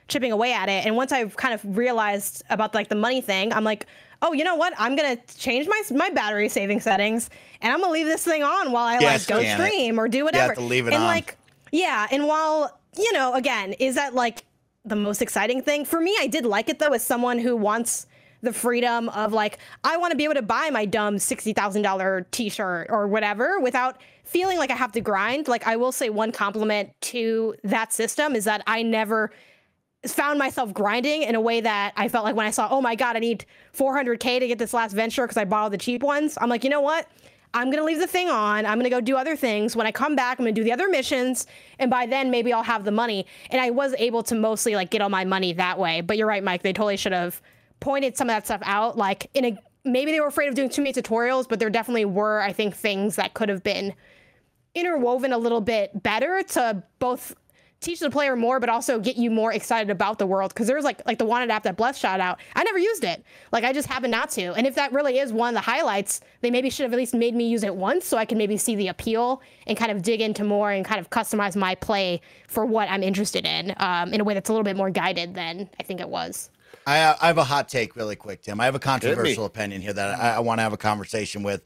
chipping away at it. And once I've kind of realized about like the money thing, I'm like, oh, you know what? I'm going to change my battery saving settings, and I'm going to leave this thing on while I like go stream or do whatever. You have to leave it and on. Like, yeah. And while, you know, again, is that like the most exciting thing? For me, I did like it though, as someone who wants the freedom of like, I want to be able to buy my dumb $60,000 t-shirt or whatever without feeling like I have to grind. Like, I will say one compliment to that system is that I never found myself grinding in a way that I felt like when I saw, oh my God, I need 400K to get this last venture because I bought all the cheap ones. I'm like, you know what? I'm going to leave the thing on. I'm going to go do other things. When I come back, I'm going to do the other missions. And by then, maybe I'll have the money. And I was able to mostly like get all my money that way. But you're right, Mike. They totally should have pointed some of that stuff out. Like maybe they were afraid of doing too many tutorials, but there definitely were, I think, things that could have been interwoven a little bit better to both teach the player more, but also get you more excited about the world. Because there's like the Wanted app that Bless shot out. I never used it. Like, I just happened not to. And if that really is one of the highlights, they maybe should have at least made me use it once so I can maybe see the appeal and kind of dig into more and kind of customize my play for what I'm interested in a way that's a little bit more guided than I think it was. I have a hot take really quick, Tim. I have a controversial opinion here that I want to have a conversation with.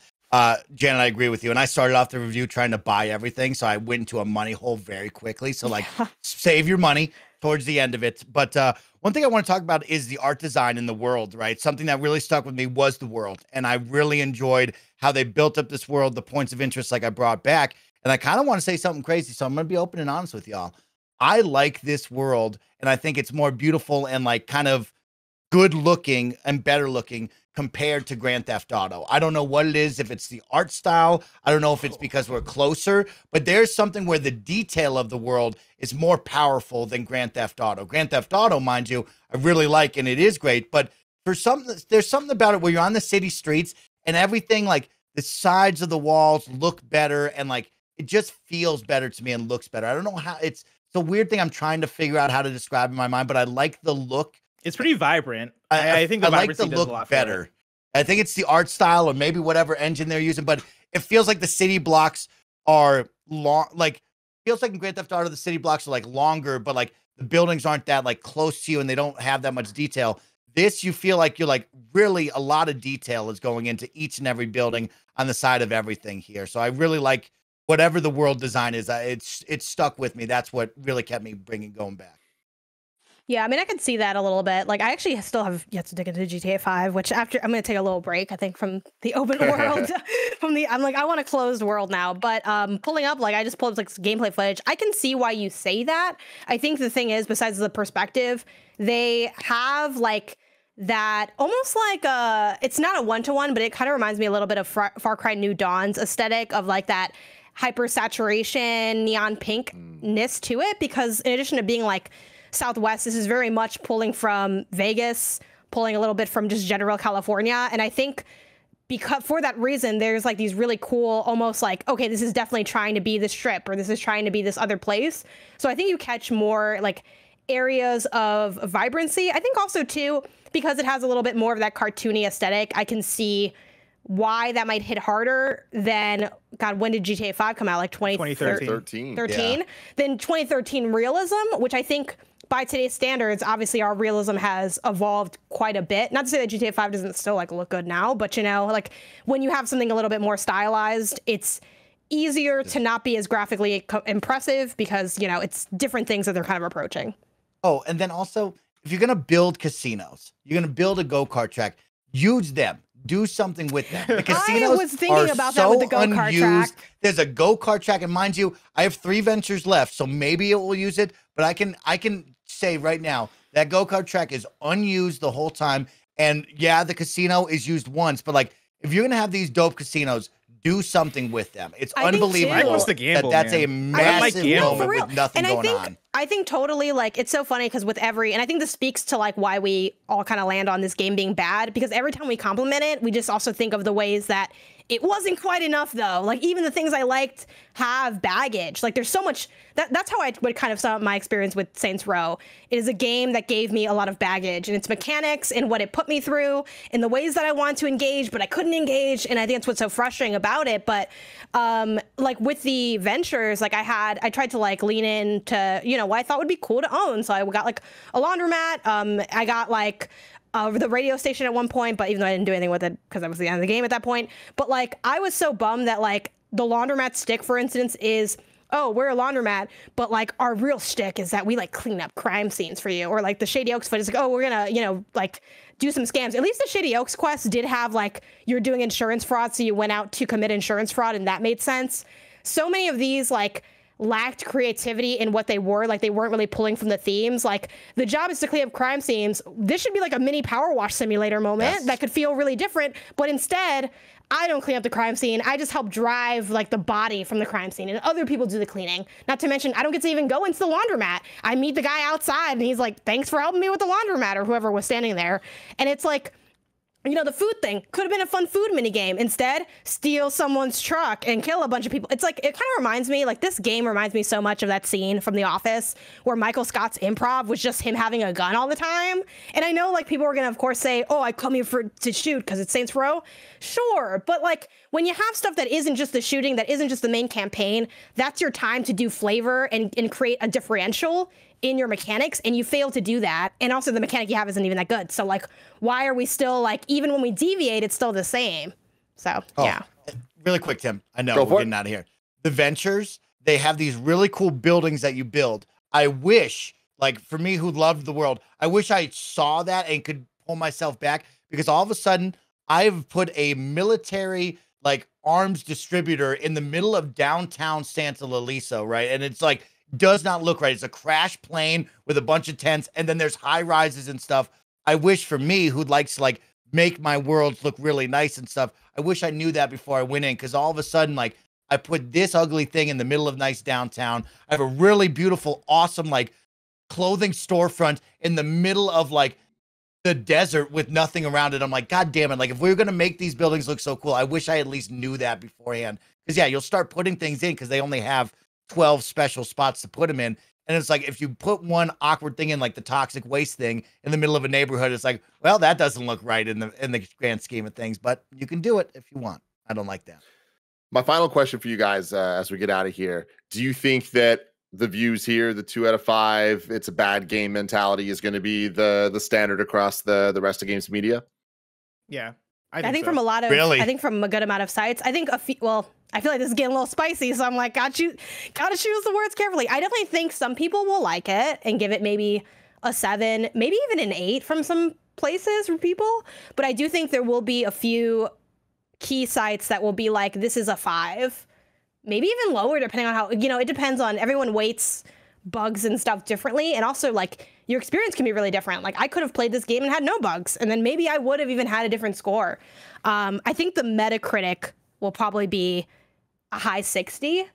Janet, I agree with you. And I started off the review trying to buy everything. So I went into a money hole very quickly. So like save your money towards the end of it. But one thing I want to talk about is the art design in the world, right? Something that really stuck with me was the world. And I really enjoyed how they built up this world, the points of interest like I brought back. And I kind of want to say something crazy. So I'm going to be open and honest with y'all. I like this world. And I think it's more beautiful and like kind of good looking and better looking compared to Grand Theft Auto. I don't know what it is, if it's the art style. I don't know if it's because we're closer, but there's something where the detail of the world is more powerful than Grand Theft Auto. Grand Theft Auto, mind you, I really like, and it is great, but there's something about it where you're on the city streets and everything, like the sides of the walls look better and like it just feels better to me and looks better. I don't know how, it's a weird thing I'm trying to figure out how to describe in my mind, but I like the look. It's pretty vibrant. I think the vibrancy like the does look a lot better. I think it's the art style or maybe whatever engine they're using, but it feels like the city blocks are long. Like feels like in Grand Theft Auto, the city blocks are like longer, but like the buildings aren't that like close to you and they don't have that much detail. This, you feel like you're like really a lot of detail is going into each and every building on the side of everything here. So I really like whatever the world design is. It's stuck with me. That's what really kept me going back. Yeah, I mean, I could see that a little bit. Like, I actually still have yet to dig into GTA 5, which after I'm going to take a little break, I think, from the open world. I'm like, I want a closed world now. But pulling up, like, I just pulled up like gameplay footage. I can see why you say that. I think the thing is, besides the perspective, they have like that almost like it's not a one-to-one, but it kind of reminds me a little bit of Far Cry New Dawn's aesthetic of like that hyper saturation, neon pinkness to it. Because in addition to being like Southwest, this is very much pulling from Vegas, pulling a little bit from just general California. And I think because for that reason, there's like these really cool, almost like, okay, this is definitely trying to be this strip or this is trying to be this other place. So I think you catch more like areas of vibrancy. I think also too, because it has a little bit more of that cartoony aesthetic, I can see why that might hit harder than, God, when did GTA 5 come out? Like 2013. Yeah. Then 2013 realism, which I think by today's standards, obviously our realism has evolved quite a bit. Not to say that GTA 5 doesn't still like look good now, but you know, like when you have something a little bit more stylized, it's easier to not be as graphically impressive because, you know, it's different things that they're kind of approaching. Oh, and then also, if you're going to build casinos, you're going to build a go-kart track, use them. Do something with them. The casinos I was thinking about that with the go-kart track. There's a go-kart track, and mind you, I have 3 ventures left, so maybe it will use it. But I can say right now that go-kart track is unused the whole time. And yeah, the casino is used once, but like if you're gonna have these dope casinos, do something with them. It's unbelievable that's a massive moment with nothing going on. I think totally, like, it's so funny because with every, and I think this speaks to like why we all kind of land on this game being bad, because every time we compliment it, we just also think of the ways that it wasn't quite enough though. Like even the things I liked have baggage. Like there's so much, that's how I would kind of sum up my experience with Saints Row. It is a game that gave me a lot of baggage in its mechanics and what it put me through in the ways that I wanted to engage, but I couldn't engage. And I think that's what's so frustrating about it. But like with the ventures, like I tried to like lean into, you know, what I thought would be cool to own. So I got like a laundromat. I got like the radio station at one point, but even though I didn't do anything with it because that was the end of the game at that point. But like I was so bummed that like the laundromat stick, for instance, is, oh, we're a laundromat, but like our real shtick is that we like clean up crime scenes for you. Or like the Shady Oaks foot is like, oh, we're gonna, you know, like do some scams. At least the Shady Oaks quest did have like you're doing insurance fraud, so you went out to commit insurance fraud, and that made sense. So many of these like lacked creativity in what they were. Like, they weren't really pulling from the themes. Like, the job is to clean up crime scenes. This should be like a mini power wash simulator moment that could feel really different. But instead, I don't clean up the crime scene. I just help drive like the body from the crime scene, and other people do the cleaning. Not to mention, I don't get to even go into the laundromat. I meet the guy outside and he's like, thanks for helping me with the laundromat, or whoever was standing there. And it's like, you know, the food thing could have been a fun food mini game. Instead, steal someone's truck and kill a bunch of people. It's like, it kind of reminds me, like, this game reminds me so much of that scene from The Office where Michael Scott's improv was just him having a gun all the time. And I know, like, people are going to, of course, say, oh, I come here to shoot because it's Saints Row. Sure. But, like, when you have stuff that isn't just the shooting, that isn't just the main campaign, that's your time to do flavor and create a differential in your mechanics, and you fail to do that. And also the mechanic you have isn't even that good. So like, why are we still like, even when we deviate, it's still the same. So yeah. Really quick, Tim. I know we're getting out of here. The ventures, they have these really cool buildings that you build. I wish, like for me who loved the world, I wish I saw that and could pull myself back, because all of a sudden I've put a military like arms distributor in the middle of downtown Santa Luisa, right? And it's like, does not look right. It's a crash plane with a bunch of tents, and then there's high rises and stuff. I wish, for me who likes to like make my worlds look really nice and stuff, I wish I knew that before I went in, because all of a sudden, like, I put this ugly thing in the middle of nice downtown. I have a really beautiful, awesome like clothing storefront in the middle of like the desert with nothing around it. I'm like, God damn it. Like, if we were going to make these buildings look so cool, I wish I at least knew that beforehand. Because yeah, you'll start putting things in because they only have 12 special spots to put them in. And it's like, if you put one awkward thing in, like the toxic waste thing in the middle of a neighborhood, it's like, well, that doesn't look right in the grand scheme of things, but you can do it if you want. I don't like that. My final question for you guys, as we get out of here, do you think that the views here, the 2 out of 5, it's a bad game mentality, is going to be the standard across the rest of games media? Yeah. I think so. from a lot of, I think from a good amount of sites, I think I feel like this is getting a little spicy, so I'm like, gotta choose the words carefully. I definitely think some people will like it and give it maybe a 7, maybe even an 8 from some places from people. But I do think there will be a few key sites that will be like, this is a 5, maybe even lower, depending on how, you know, it depends on, everyone weights bugs and stuff differently. And also, like, your experience can be really different. Like, I could have played this game and had no bugs, and then maybe I would have even had a different score. I think the Metacritic will probably be a high 60.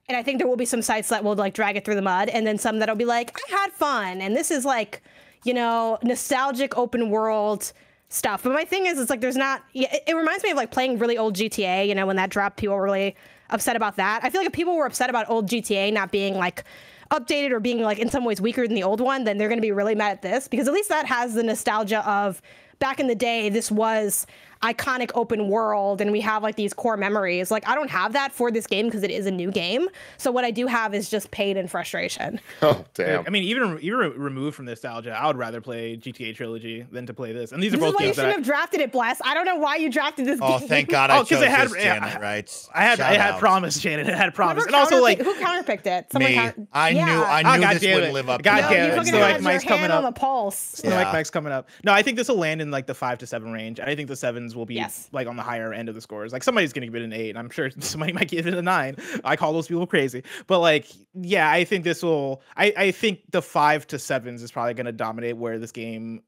And I think there will be some sites that will like drag it through the mud, and then some that'll be like, I had fun. And this is like, you know, nostalgic open world stuff. But my thing is, it's like, there's not, it reminds me of like playing really old GTA, you know, when that dropped, people were really upset about that. I feel like if people were upset about old GTA not being like updated or being like in some ways weaker than the old one, then they're going to be really mad at this, because at least that has the nostalgia of back in the day, this was iconic open world and we have like these core memories. Like, I don't have that for this game because it is a new game. So what I do have is just pain and frustration. Oh, damn. I mean, even removed from nostalgia, I would rather play GTA Trilogy than to play this. And these are both why you games shouldn't have drafted it, Bless. I don't know why you drafted this game. Oh, thank God I chose had, this, Janet, right? I had promised, Janet. It had promised. And also, like, who counterpicked it? Someone me. I knew this wouldn't live up to God that. damn it. Snow Like Mike's coming up. On the pulse. Snow Like Mike's coming up. No, I think this will land in like the 5 to 7 range. I think the 7s will be like on the higher end of the scores. Like, somebody's gonna give it an 8, and I'm sure somebody might give it a 9. I call those people crazy, but like, yeah, I think this will. I think the 5 to 7s is probably gonna dominate where this game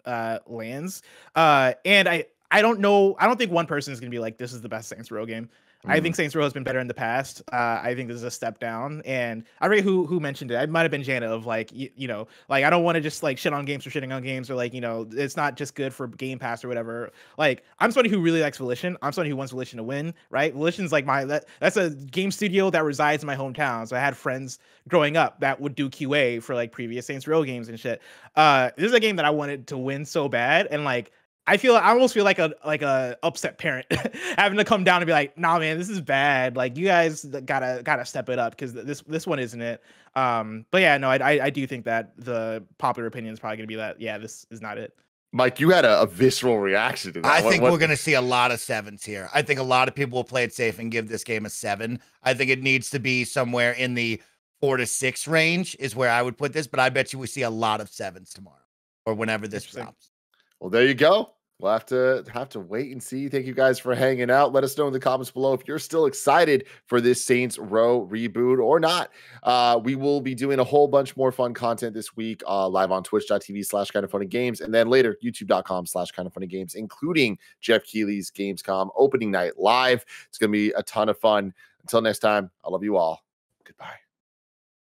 lands. And I don't know. I don't think one person is gonna be like, this is the best Saints Row game. I think Saints Row has been better in the past. I think this is a step down, and I forget who mentioned it. It might have been Jana, of like, you know, like, I don't want to just like shit on games for shitting on games, or like, you know, it's not just good for Game Pass or whatever. Like, I'm somebody who really likes Volition. I'm somebody who wants Volition to win, right? Volition's like that's a game studio that resides in my hometown. So I had friends growing up that would do QA for like previous Saints Row games and shit. This is a game that I wanted to win so bad, and like, I almost feel like a upset parent having to come down and be like, nah, man, this is bad. Like, you guys gotta step it up, because this one isn't it. But yeah, no, I do think that the popular opinion is probably gonna be that, yeah, this is not it. Mike, you had a visceral reaction to that. I think we're going to see a lot of 7s here. I think a lot of people will play it safe and give this game a 7. I think it needs to be somewhere in the 4 to 6 range is where I would put this, but I bet you we see a lot of 7s tomorrow or whenever this drops. Well, there you go. We'll have to wait and see. Thank you guys for hanging out. Let us know in the comments below if you're still excited for this Saints Row reboot or not. We will be doing a whole bunch more fun content this week, live on twitch.tv/KindaFunnyGames, and then later youtube.com/KindaFunnyGames, including Jeff Keighley's Gamescom opening night live. It's going to be a ton of fun. Until next time, I love you all. Goodbye.